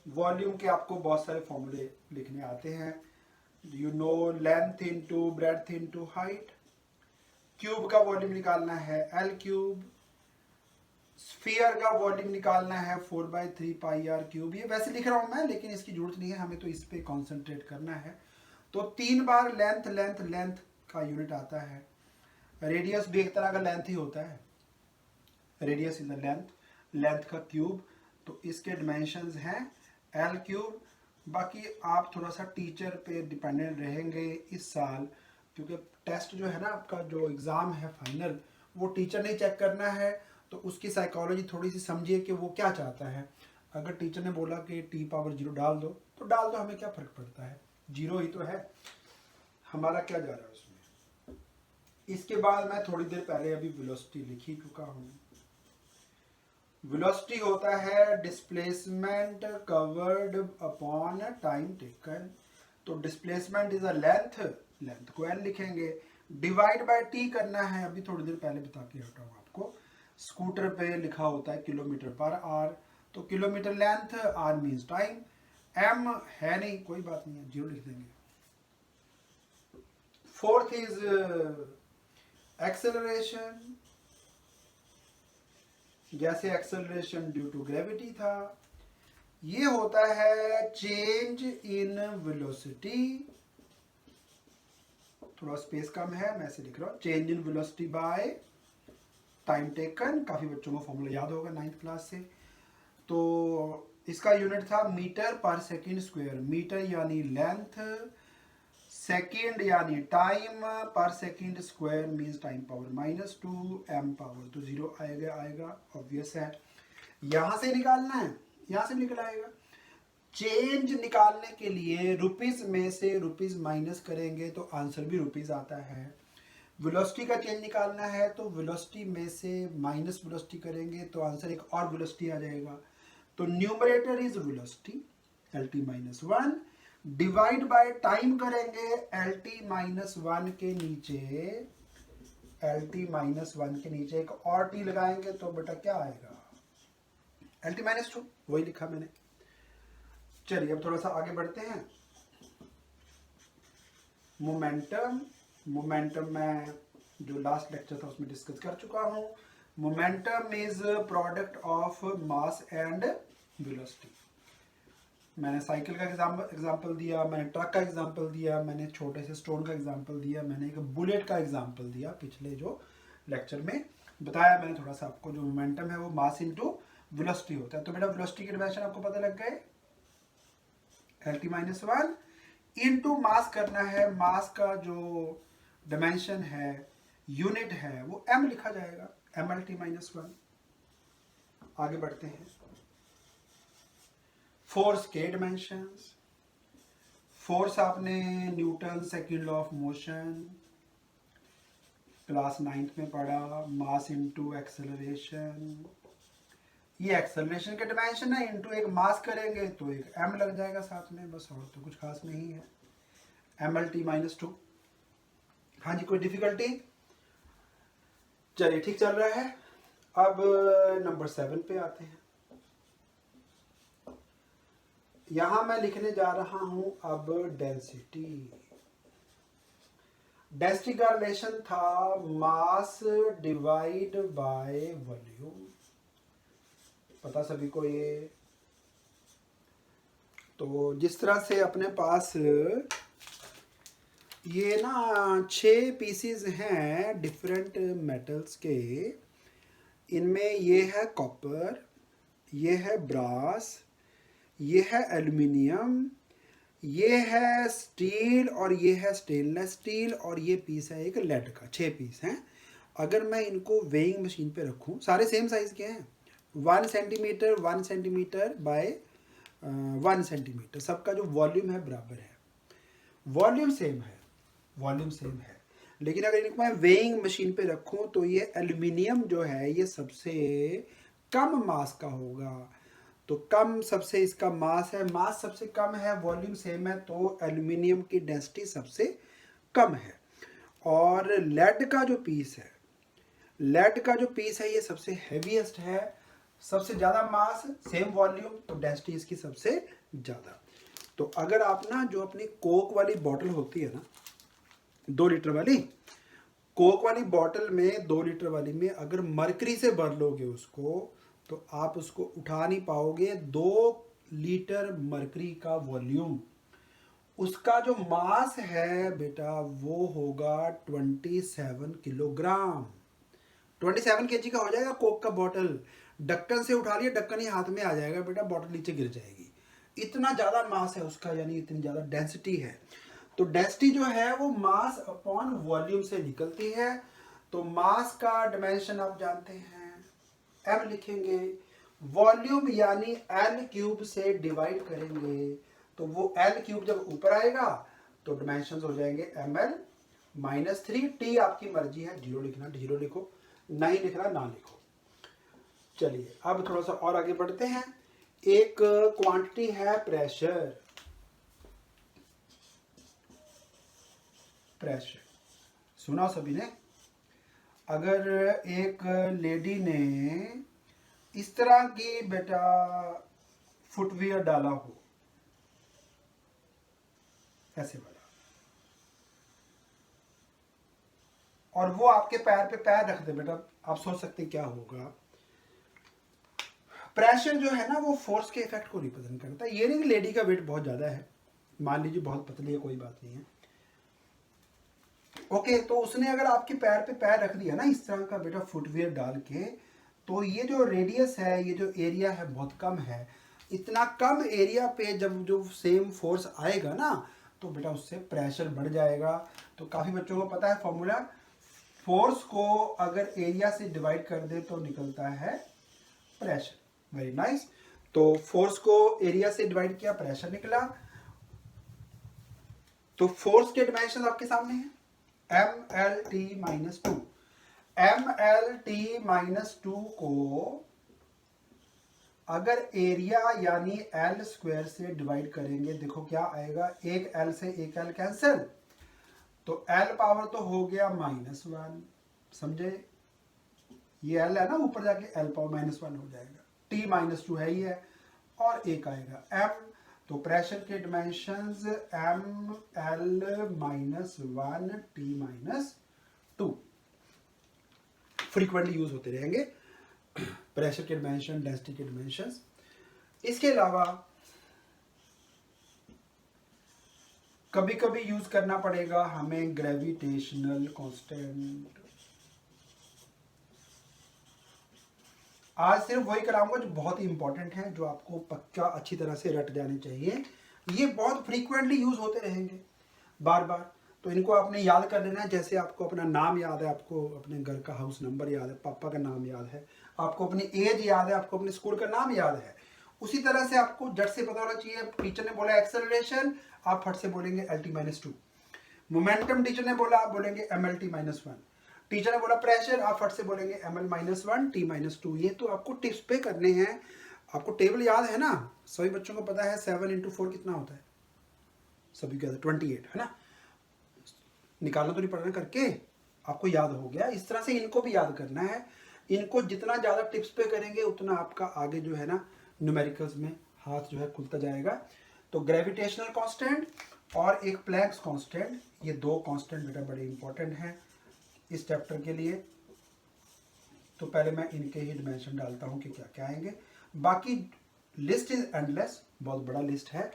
वॉल्यूम के आपको बहुत सारे फॉर्मूले लिखने आते हैं, you know length into breadth into height. Cube का वॉल्यूम निकालना है l³, स्फीयर का वॉल्यूम निकालना है 4/3 πr³। ये वैसे लिख रहा हूं मैं, लेकिन इसकी जरूरत नहीं है, हमें तो इस पे कॉन्सेंट्रेट करना है। तो 3 बार लेंथ लेंथ लेंथ का यूनिट आता है। रेडियस भी एक तरह का लेंथ ही होता है, radius is the length, length का क्यूब, तो इसके डिमेंशंस हैं l³। बाकी आप थोड़ा सा टीचर पे डिपेंडेंट रहेंगे इस साल, क्योंकि टेस्ट जो है ना आपका, जो एग्ज़ाम है फाइनल, वो टीचर ने चेक करना है, तो उसकी साइकोलॉजी थोड़ी सी समझिए कि वो क्या चाहता है। अगर टीचर ने बोला कि t⁻0 डाल दो, तो डाल दो, हमें क्या फ़र्क पड़ता है, 0 ही तो है। हमारा क्या जा रहा है उसमें। इसके बाद मैं थोड़ी देर पहले अभी वेलोसिटी लिख ही चुका हूं। वेलोसिटी होता है displacement covered upon time taken. तो displacement is a length, length को एल लिखेंगे, डिवाइड बाय टी करना है। अभी थोड़ी देर पहले बता के हटा हूं आपको, स्कूटर पे लिखा होता है किलोमीटर पर आवर, तो kilometre length, R means time, M है नहीं कोई बात नहीं है, जीरो लिख देंगे। फोर्थ इज एक्सेलरेशन, जैसे एक्सेलरेशन ड्यू टू ग्रेविटी था, ये होता है चेंज इन वेलोसिटी। थोड़ा स्पेस कम है, मैं ऐसे लिख रहा हूं, change in velocity by time taken. काफी बच्चों को फॉर्मूला याद होगा 9th क्लास से। तो इसका यूनिट था मीटर पर सेकंड स्क्वायर। मीटर यानी लेंथ, सेकंड यानी टाइम, पर second square means time power -2, m power तो 0 आएगा, ऑब्वियस है। यहां से निकालना है, यहां से निकल आएगा। चेंज निकालने के लिए रुपीज में से रुपीज माइनस करेंगे तो आंसर भी रुपीज आता है। वेलोसिटी का चेंज निकालना है तो वेलोसिटी में से माइनस वेलोसिटी करेंगे तो आंसर एक और वेलोसिटी आ जाएगा। तो numerator is velocity LT-1, divide by time करेंगे LT-1 के नीचे, LT-1 के नीचे एक और टी लगाएंगे तो बेटा क्या आएगा, LT-2, वही लिखा मैंने। चलिए अब थोड़ा सा आगे बढ़ते हैं। मोमेंटम, मोमेंटम मैं जो लास्ट लेक्चर था उसमें डिस्कस कर चुका हूं। Momentum is product of mass and velocity. मैंने साइकिल का एग्जांपल दिया, मैंने ट्रक का एग्जांपल दिया, मैंने छोटे से स्टोन का एग्जांपल दिया, मैंने एक बुलेट का एग्जांपल दिया पिछले जो लेक्चर में बताया मैंने थोड़ा सा आपको। जो मोमेंटम है वो मास इनटू वेलोसिटी होता है। तो बेटा वेलोसिटी के डायमेंशन आपको पता लग गए, LT-1 इनटू मास करना है। मास का जो डायमेंशन है, यूनिट है, वो m लिखा जाएगा, mLT-1। आगे बढ़ते हैं। फोर्स के डायमेंशंस। फोर्स आपने Newton second law of motion class 9th में पढ़ा, मास इनटू एक्सेलरेशन। ये एक्सेलरेशन के डायमेंशन है, इनटू एक मास करेंगे तो एक m लग जाएगा साथ में, बस और तो कुछ खास नहीं है, mLT-2। हाँ जी, कोई डिफिकल्टी? चलिए ठीक चल रहा है। अब नंबर 7 पे आते हैं। यहां मैं लिखने जा रहा हूं अब डेंसिटी। डेंसिटी का रिलेशन था मास डिवाइड बाय वॉल्यूम, पता सभी को ये। तो जिस तरह से अपने पास ये ना 6 पीसीज हैं डिफरेंट मेटल्स के, इनमें ये है कॉपर, ये है ब्रास, ये है एल्युमिनियम, ये है स्टील और ये है स्टेनलेस स्टील, और ये पीस है एक लेड का। 6 पीस हैं। अगर मैं इनको वेइंग मशीन पे रखूं, सारे सेम साइज के हैं, 1 सेंटीमीटर 1 सेंटीमीटर बाय 1 सेंटीमीटर, सबका जो वॉल्यूम है बराबर है, वॉल्यूम सेम है, वॉल्यूम सेम है। लेकिन अगर इनको मैं वेइंग मशीन पे रखूं तो ये एल्युमिनियम जो है ये सबसे कम मास का होगा। तो कम सबसे इसका मास है, मास सबसे कम है, वॉल्यूम सेम है, तो एल्युमिनियम की डेंसिटी सबसे कम है। और लेड का जो पीस है, लेड का जो पीस है ये सबसे हैवीएस्ट है, सबसे ज्यादा मास, सेम वॉल्यूम, तो डेंसिटी इसकी सबसे ज्यादा। तो अगर आप ना जो अपनी कोक वाली बॉटल होती है ना, 2 लीटर वाली कोक वाली बॉटल में, 2 लीटर वाली में अगर मरकरी से भर लोगे उसको, तो आप उसको उठा नहीं पाओगे। 2 लीटर मरकरी का वॉल्यूम, उसका जो मास है बेटा वो होगा 27 किलोग्राम। 27 केजी का हो जाएगा कोक का बॉटल। ढक्कन से उठा लिया, ढक्कन ही हाथ में आ जाएगा बेटा, बॉटल नीचे गिर जाएगी। इतना ज्यादा मास है उसका, यानी इतनी ज्यादा डेंसिटी है। तो डेंसिटी जो है वो मास अपॉन वॉल्यूम से निकलती है। तो मास का डायमेंशन आप जानते हैं, m लिखेंगे, वॉल्यूम यानी L क्यूब से डिवाइड करेंगे, तो वो L क्यूब जब ऊपर आएगा तो डिमेंशन हो जाएंगे ml -3। t आपकी मर्जी है, 0 लिखना 0 लिखो, नहीं लिखना ना लिखो। चलिए अब थोड़ा सा और आगे बढ़ते हैं। एक क्वांटिटी है प्रेशर। प्रेशर सुना सभी ने? अगर एक लेडी ने इस तरह की बेटा फुटवियर डाला हो, ऐसे वाला, और वो आपके पैर पे पैर रख दे बेटा, आप सोच सकते हैं क्या होगा। प्रेशर जो है ना वो फोर्स के इफेक्ट को रिप्रेजेंट करता है। ये नहीं कि लेडी का वेट बहुत ज्यादा है, मान लीजिए बहुत पतली है, कोई बात नहीं है, ओके, तो उसने अगर आपके पैर पे पैर रख दिया ना इस तरह का बेटा फुटवियर डाल के, तो ये जो रेडियस है, ये जो एरिया है बहुत कम है। इतना कम एरिया पे जब जो सेम फोर्स आएगा ना, तो बेटा उससे प्रेशर बढ़ जाएगा। तो काफ़ी बच्चों को पता है फॉर्मूला, फोर्स को अगर एरिया से डिवाइड कर दे तो निकलता है प्रेशर। Very nice. तो फोर्स को एरिया से डिवाइड किया, प्रेशर निकला। तो फोर्स के डायमेंशन आपके सामने है, mlt-2। mlt-2 को अगर एरिया यानी l स्क्वायर से डिवाइड करेंगे, देखो क्या आएगा, एक l से एक l कैंसिल, तो l पावर तो हो गया -1, समझे? ये l है ना, ऊपर जाके l पावर -1 हो जाएगा, t-2 है ही है, और एक आएगा m। तो प्रेशर के dimensions ml-1 t-2 frequently use होते रहेंगे, प्रेशर के डिमेंशन, डेंसिटी के डिमेंशंस। इसके अलावा कभी कभी यूज करना पड़ेगा हमें ग्रेविटेशनल कांस्टेंट। आज सिर्फ वही कराऊंगा जो बहुत ही इंपॉर्टेंट है, जो आपको पक्का अच्छी तरह से रट जाने चाहिए। ये बहुत फ्रीक्वेंटली यूज होते रहेंगे बार बार, तो इनको आपने याद कर लेना है। जैसे आपको अपना नाम याद है, आपको अपने घर का हाउस नंबर याद है, पापा का नाम याद है, आपको अपनी एज याद है, आपको अपने स्कूल का नाम याद है, उसी तरह से आपको जट से पता होना चाहिए। टीचर ने बोला एक्सेलरेशन, आप फट से बोलेंगे LT-2। मोमेंटम टीचर ने बोला, आप बोलेंगे MLT-1। टीचर ने बोला प्रेशर, आप फट से बोलेंगे ML-1 T-2। ये तो आपको टिप्स पे करने हैं। आपको टेबल याद है ना, सभी बच्चों को पता है 7 × 4 कितना होता है, सभी को 28 है ना, निकालना तो नहीं पड़ना, करके आपको याद हो गया। इस तरह से इनको भी याद करना है। इनको जितना ज़्यादा टिप्स पे करेंगे उतना आपका आगे जो है ना न्यूमेरिकल्स में हाथ जो है खुलता जाएगा। तो ग्रेविटेशनल कांस्टेंट और एक प्लैंक्स कांस्टेंट, ये दो कांस्टेंट बेटा बड़े इंपॉर्टेंट हैं इस चैप्टर के लिए। तो पहले मैं इनके ही डिमेंशन डालता हूँ कि क्या क्या आएंगे। बाकी लिस्ट इज एंडलेस, बहुत बड़ा लिस्ट है,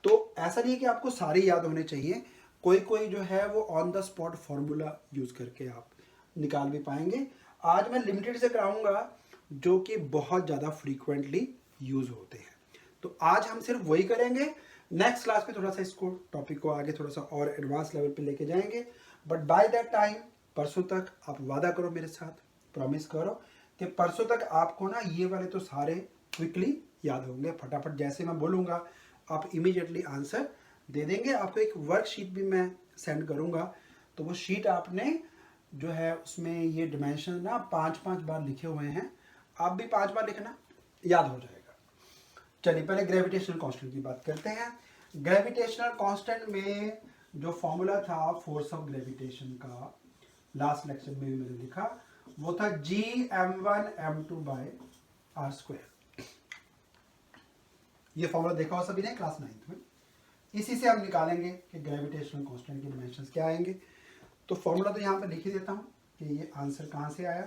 तो ऐसा नहीं है कि आपको सारे याद होने चाहिए। कोई कोई जो है वो on the spot formula use करके आप निकाल भी पाएंगे। आज मैं लिमिटेड से कराऊंगा जो कि बहुत ज़्यादा फ्रीक्वेंटली यूज होते हैं, तो आज हम सिर्फ वही करेंगे। नेक्स्ट क्लास में थोड़ा सा इसको टॉपिक को आगे थोड़ा सा और एडवांस लेवल पे लेके जाएंगे। बट बाय दैट टाइम, परसों तक आप वादा करो मेरे साथ, प्रॉमिस करो कि परसों तक आपको ना ये वाले तो सारे क्विकली याद होंगे। फटाफट जैसे मैं बोलूँगा आप इमीडिएटली आंसर दे देंगे। आपको एक वर्कशीट भी मैं सेंड करूँगा, तो वो शीट आपने जो है उसमें ये डिमेंशन ना 5-5 बार लिखे हुए हैं, आप भी 5 बार लिखना, याद हो जाएगा। चलिए पहले ग्रेविटेशनल कांस्टेंट की बात करते हैं। ग्रेविटेशनल कांस्टेंट में जो फॉर्मूला था फोर्स ऑफ ग्रेविटेशन का, लास्ट लेक्चर में भी मैंने लिखा, वो था G(m1m2/r²। ये फॉर्मूला देखा हो सभी ने क्लास 9th में। इसी से हम निकालेंगे कि ग्रेविटेशनल कांस्टेंट के डायमेंशंस क्या आएंगे। तो फॉर्मूला तो यहाँ पर लिख ही देता हूँ कि ये आंसर कहाँ से आया,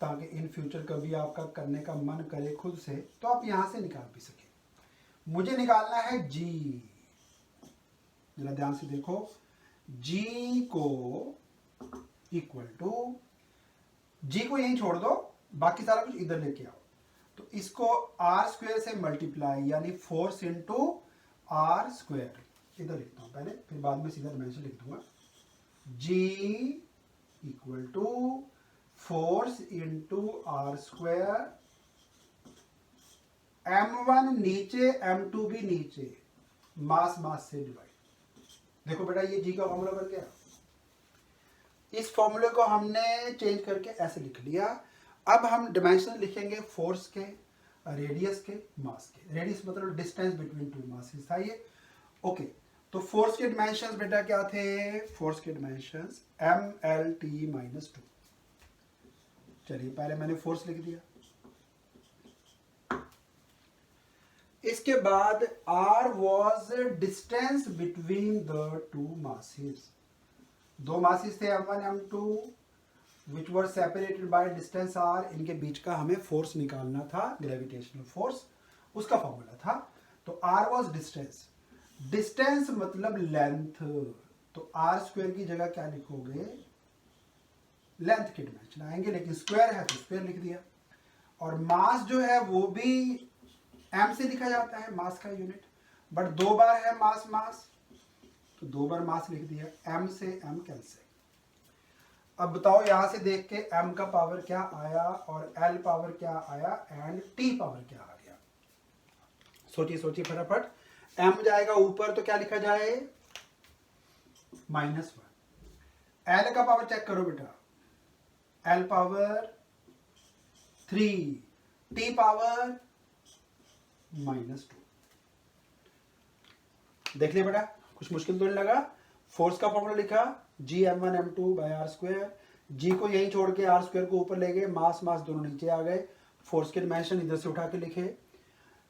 ताकि इन फ्यूचर कभी आपका करने का मन करे खुद से तो आप यहाँ से निकाल भी सके। मुझे निकालना है G, जरा ध्यान से देखो, G को इक्वल टू, G को यहीं छोड़ दो, बाकी सारा कुछ इधर लेके आओ। तो इसको r² से मल्टीप्लाई यानी फोर्स इंटू r², इधर लिखता हूँ पहले, फिर बाद में सीधा डायमेंशन लिख दूंगा। G equal to force into r², m1 नीचे m2 भी नीचे, मास मास से डिवाइड। देखो बेटा ये जी का फॉर्मूला बन गया। इस फॉर्मूले को हमने चेंज करके ऐसे लिख लिया। अब हम डिमेंशन लिखेंगे फोर्स के, रेडियस के, मास के। रेडियस मतलब डिस्टेंस बिटवीन टू मासेस था ये। ओके, तो फोर्स के डिमेंशंस बेटा क्या थे? फोर्स के डिमेंशंस mLT-2। चलिए पहले मैंने फोर्स लिख दिया। इसके बाद R was distance between the two masses। दो मासेस थे M1 M2 which were separated by distance R। इनके बीच का हमें फोर्स निकालना था, ग्रेविटेशनल फोर्स, उसका फॉर्मूला था। तो R was distance, डिस्टेंस मतलब लेंथ, तो R स्क्वायर की जगह क्या लिखोगे? लेंथ के डिमेंशन आएंगे, लेकिन स्क्वायर है तो स्क्वायर लिख दिया। और मास जो है वो भी m से लिखा जाता है, मास का यूनिट, बट दो बार है मास मास, तो दो बार मास लिख दिया। m से m कैंसिल। अब बताओ यहां से देख के m का पावर क्या आया और l पावर क्या आया एंड t पावर क्या आ गया? सोचिए सोचिए फटाफट। m जाएगा ऊपर तो क्या लिखा जाए? -1। l का पावर चेक करो बेटा, l पावर 3, t पावर -2। देख लिया बेटा, कुछ मुश्किल तो नहीं लगा। फोर्स का फॉर्मूला लिखा Gm1 M2 bye R square. जी को यहीं छोड़ के R स्क्वायर को ऊपर ले गए, मास मास दोनों नीचे आ गए। फोर्स के डिमेंशन इधर से उठा के लिखे।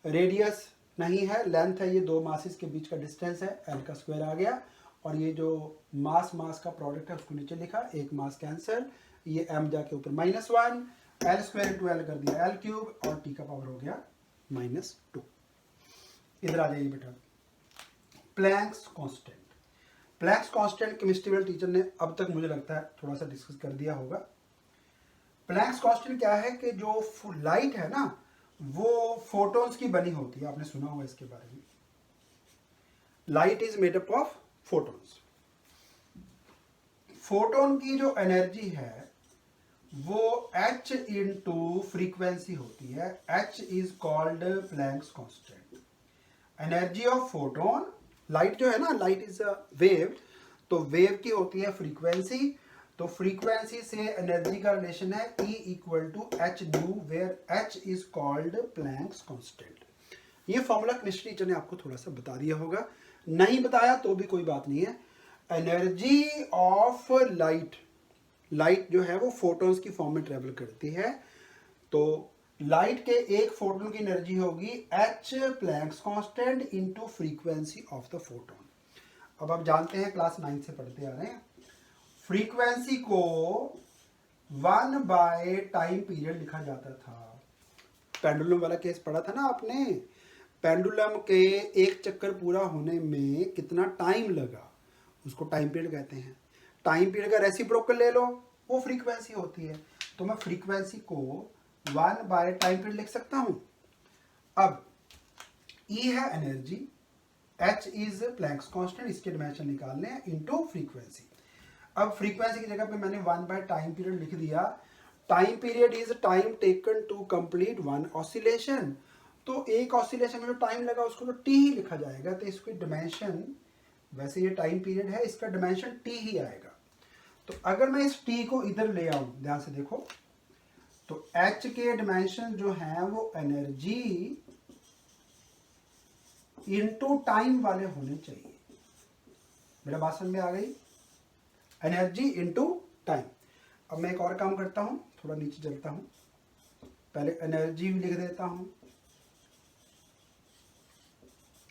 रेडियस नहीं है, लेंथ है, ये दो मासेस के बीच का डिस्टेंस है, L का स्क्वायर आ गया। और ये जो मास मास का प्रोडक्ट है उसको नीचे लिखा, एक मास कैंसिल, ये m जाके ऊपर -1, L स्क्वायर इंटू L कर दिया L क्यूब, और t का पावर हो गया -2। इधर आ जाइए बेटा, Planck's constant. Planck's constant chemistry वाले टीचर ने अब तक मुझे लगता है थोड़ा सा डिस्कस कर दिया होगा। प्लैंक्स कांस्टेंट क्या है कि जो लाइट है ना वो फोटॉन्स की बनी होती है, आपने सुना होगा इसके बारे में। Light is made up of photons. Photon की जो एनर्जी है वो h इंटू फ्रीक्वेंसी होती है। h is called Planck's constant. Energy of photon, light जो है ना, लाइट इज अ वेव, तो वेव की होती है फ्रीक्वेंसी, तो फ्रीक्वेंसी से एनर्जी का रिलेशन है E equal to H nu, where h is called Planck's constant. ये फॉर्मूला केमिस्ट्री टीचर ने आपको थोड़ा सा बता दिया होगा, नहीं बताया तो भी कोई बात नहीं है। एनर्जी ऑफ लाइट, लाइट जो है वो फोटॉन्स की फॉर्म में ट्रेवल करती है, तो लाइट के एक फोटोन की एनर्जी होगी h planks constant into frequency of the photon. अब आप जानते हैं, क्लास 9 से पढ़ते आ रहे हैं, फ्रीक्वेंसी को 1 बाय टाइम पीरियड लिखा जाता था। पेंडुलम वाला केस पढ़ा था ना आपने, पेंडुलम के एक चक्कर पूरा होने में कितना टाइम लगा, उसको टाइम पीरियड कहते हैं। टाइम पीरियड का रेसिप्रोकल ले लो, वो फ्रीक्वेंसी होती है। तो मैं फ्रीक्वेंसी को 1 बाय टाइम पीरियड लिख सकता हूं। अब E है energy, H is Planck's constant, इसके डिमेंशन निकालने हैं, इनटू फ्रीक्वेंसी। अब फ्रीक्वेंसी की जगह पे मैंने 1 बाय टाइम पीरियड लिख दिया। Time period is time taken to complete one oscillation, तो एक ऑसिलेशन में जो टाइम लगा उसको तो t ही लिखा जाएगा, तो इसकी डिमेंशन, वैसे ये टाइम पीरियड है, इसका डिमेंशन t ही आएगा। तो अगर मैं इस t को इधर ले आऊं, ध्यान से देखो, तो h के डिमेंशन जो है वो एनर्जी इनटू टाइम वाले होने चाहिए। मेरा बात समझ में आ गई? Energy into time. अब मैं एक और काम करता हूं, थोड़ा नीचे चलता हूं, पहले एनर्जी भी लिख देता हूं।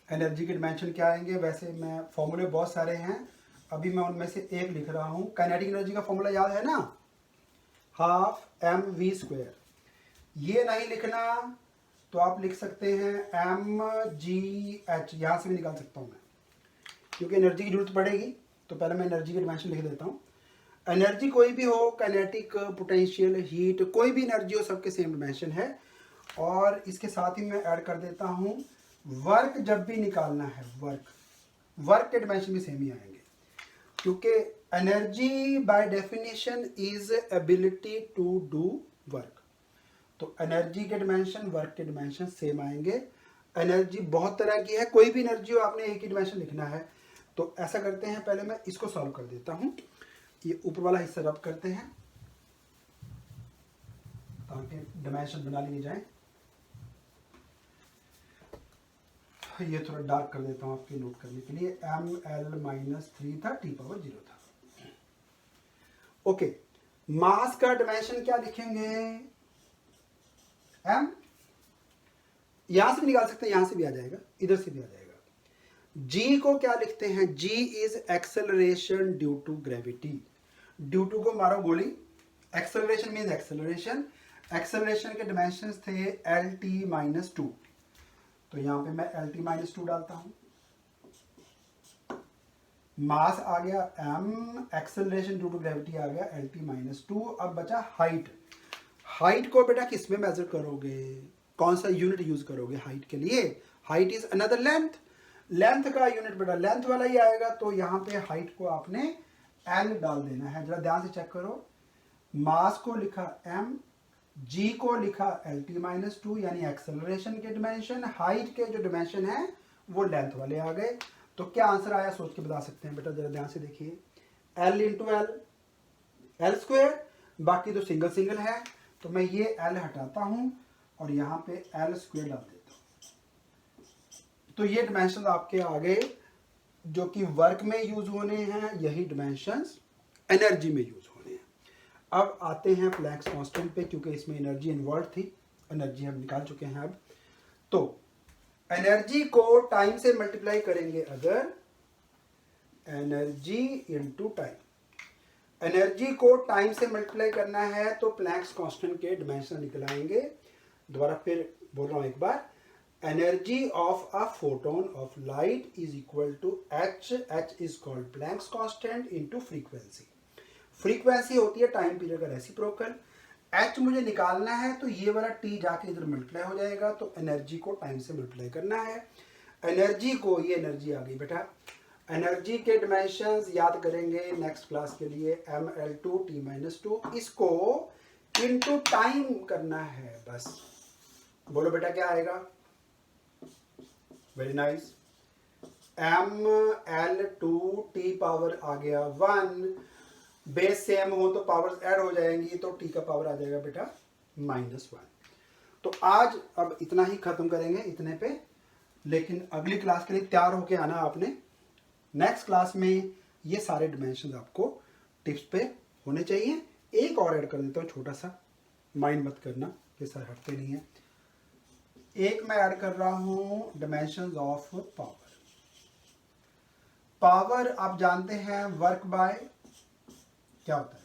एनर्जी के डिमेंशन क्या आएंगे? वैसे मैं फॉर्मूले बहुत सारे हैं, अभी मैं उनमें से एक लिख रहा हूं। काइनेटिक एनर्जी का फॉर्मूला याद है ना, हाफ mv²। ये नहीं लिखना तो आप लिख सकते हैं mgh, यहां से भी निकाल सकता हूं मैं, क्योंकि एनर्जी की जरूरत पड़ेगी। तो पहले मैं एनर्जी के डिमेंशन लिख देता हूं। एनर्जी कोई भी हो, काइनेटिक, पोटेंशियल, हीट, कोई भी एनर्जी हो, सबके सेम डिमेंशन है। और इसके साथ ही मैं ऐड कर देता हूं वर्क। जब भी निकालना है वर्क के डिमेंशन भी सेम ही आएंगे, क्योंकि energy by definition is ability to do work. तो एनर्जी के डिमेंशन, वर्क के डिमेंशन सेम आएंगे। एनर्जी बहुत तरह की है, कोई भी एनर्जी हो आपने एक ही डिमेंशन लिखना है। तो ऐसा करते हैं, पहले मैं इसको सॉल्व कर देता हूं। ये ऊपर वाला हिस्सा रब करते हैं ताकि डिमेंशन बना लिए जाए। ये थोड़ा डार्क कर देता हूं आपके नोट करने के लिए। ml-3 था, t⁻0 था। ओके, मास का डिमेंशन क्या लिखेंगे? m, यहां से भी निकाल सकते हैं, यहां से भी आ जाएगा, इधर से भी आ जाएगा। g को क्या लिखते हैं? g is acceleration due to gravity. Due to को मारो गोली, एक्सेलरेशन मीन्स एक्सेलरेशन। एक्सेलरेशन के डिमेंशंस थे lt-2, तो यहां पे मैं lt-2 डालता हूं। मास आ गया m, acceleration due to gravity आ गया lt-2। अब बचा हाइट। हाइट को बेटा किस में मेजर करोगे? कौन सा यूनिट यूज करोगे हाइट के लिए? Height is another length. Length का यूनिट बेटा लेंथ वाला ही आएगा, तो यहां पे हाइट को आपने l डाल देना है। जरा ध्यान से चेक करो, मास को लिखा m, g को लिखा lt-2 यानी एक्सेलरेशन के डिमेंशन, हाइट के जो डिमेंशन है वो लेंथ वाले आ गए। तो क्या आंसर आया सोच के बता सकते हैं बेटा? जरा ध्यान से देखिए, l इंटू l स्क्वायर, बाकी तो सिंगल सिंगल है, तो मैं ये l हटाता हूं और यहां पे l स्क्वायर डाल देता हूं। तो ये डिमेंशन आपके आ गए जो कि वर्क में यूज होने हैं, यही डिमेंशंस एनर्जी में यूज होने हैं। अब आते हैं प्लैंक्स कांस्टेंट पे, क्योंकि इसमें एनर्जी इन्वॉल्व थी, एनर्जी हम निकाल चुके हैं। अब तो एनर्जी को टाइम से मल्टीप्लाई करेंगे अगर, एनर्जी इनटू टाइम, एनर्जी को टाइम से मल्टीप्लाई करना है तो प्लैंक्स कांस्टेंट के डिमेंशन निकल आएंगे। दोबारा फिर बोल रहा हूं एक बार, energy of a photon of light is equal to h, h is called Planck's constant into frequency. Frequency होती है टाइम पीरियड का रेसिप्रोकल। h मुझे निकालना है तो ये वाला t जाके इधर मल्टीप्लाई हो जाएगा, तो एनर्जी को टाइम से मल्टीप्लाई करना है। एनर्जी को, ये एनर्जी आ गई बेटा। एनर्जी के डिमेंशंस याद करेंगे नेक्स्ट क्लास के लिए, ml-2 इसको इनटू टाइम करना है बस। बोलो बेटा क्या आएगा? वेरी नाइस, ml-2 पावर आ गया 1, बेस सेम हो तो पावर्स ऐड हो जाएंगी, तो t का पावर आ जाएगा बेटा -1। तो आज अब इतना ही खत्म करेंगे इतने पे, लेकिन अगली क्लास के लिए तैयार होके आना आपने। नेक्स्ट क्लास में ये सारे डिमेंशन आपको टिप्स पे होने चाहिए। एक और ऐड कर देता हूँ छोटा सा, माइंड मत करना, ये सारे हटते नहीं है। एक मैं ऐड कर रहा हूं डिमेंशंस ऑफ पावर। पावर आप जानते हैं वर्क बाय क्या होता है?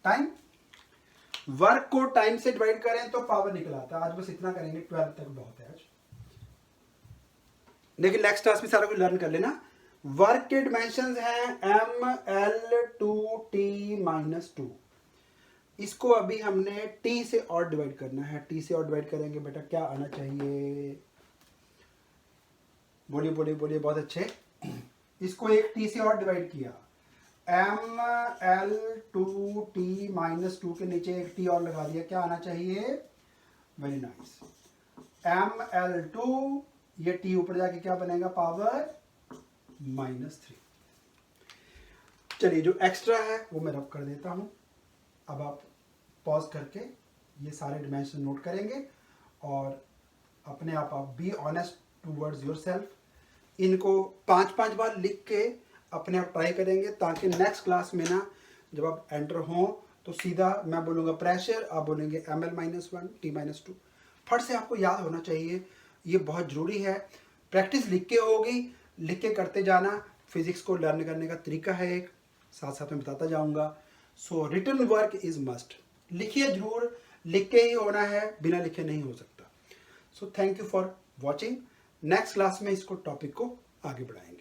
टाइम। वर्क को टाइम से डिवाइड करें तो पावर निकल आता है। आज बस इतना करेंगे, 12 तक बहुत है आज, लेकिन नेक्स्ट क्लास में सारा कुछ लर्न कर लेना। वर्क के डिमेंशंस हैं ml-2t-2। इसको अभी हमने t से और डिवाइड करना है। t से और डिवाइड करेंगे बेटा क्या आना चाहिए? बोलिए बोलिए बोलिए, बहुत अच्छे। इसको एक t से और डिवाइड किया, ml-2t-2 के नीचे एक t और लगा दिया, क्या आना चाहिए? वेरी नाइस, ml-2, ये t ऊपर जाके क्या बनेगा? पावर -3। चलिए जो एक्स्ट्रा है वो मैं रब कर देता हूं। अब आप पॉज करके ये सारे डिमेंशन नोट करेंगे और अपने आप बी ऑनेस्ट टूवर्ड्स योरसेल्फ। इनको 5-5 बार लिख के अपने आप ट्राई करेंगे, ताकि नेक्स्ट क्लास में ना जब आप एंटर हों तो सीधा मैं बोलूँगा प्रेशर, आप बोलेंगे ml-1 t-2। फट से आपको याद होना चाहिए, ये बहुत ज़रूरी है। प्रैक्टिस लिख के होगी, लिख के करते जाना। फिजिक्स को लर्न करने का तरीका है एक, साथ साथ में बताता जाऊंगा। सो रिटन वर्क इज मस्ट, लिखिए जरूर, लिख के ही होना है, बिना लिखे नहीं हो सकता। So thank you for watching. Next class में इसको टॉपिक को आगे बढ़ाएंगे।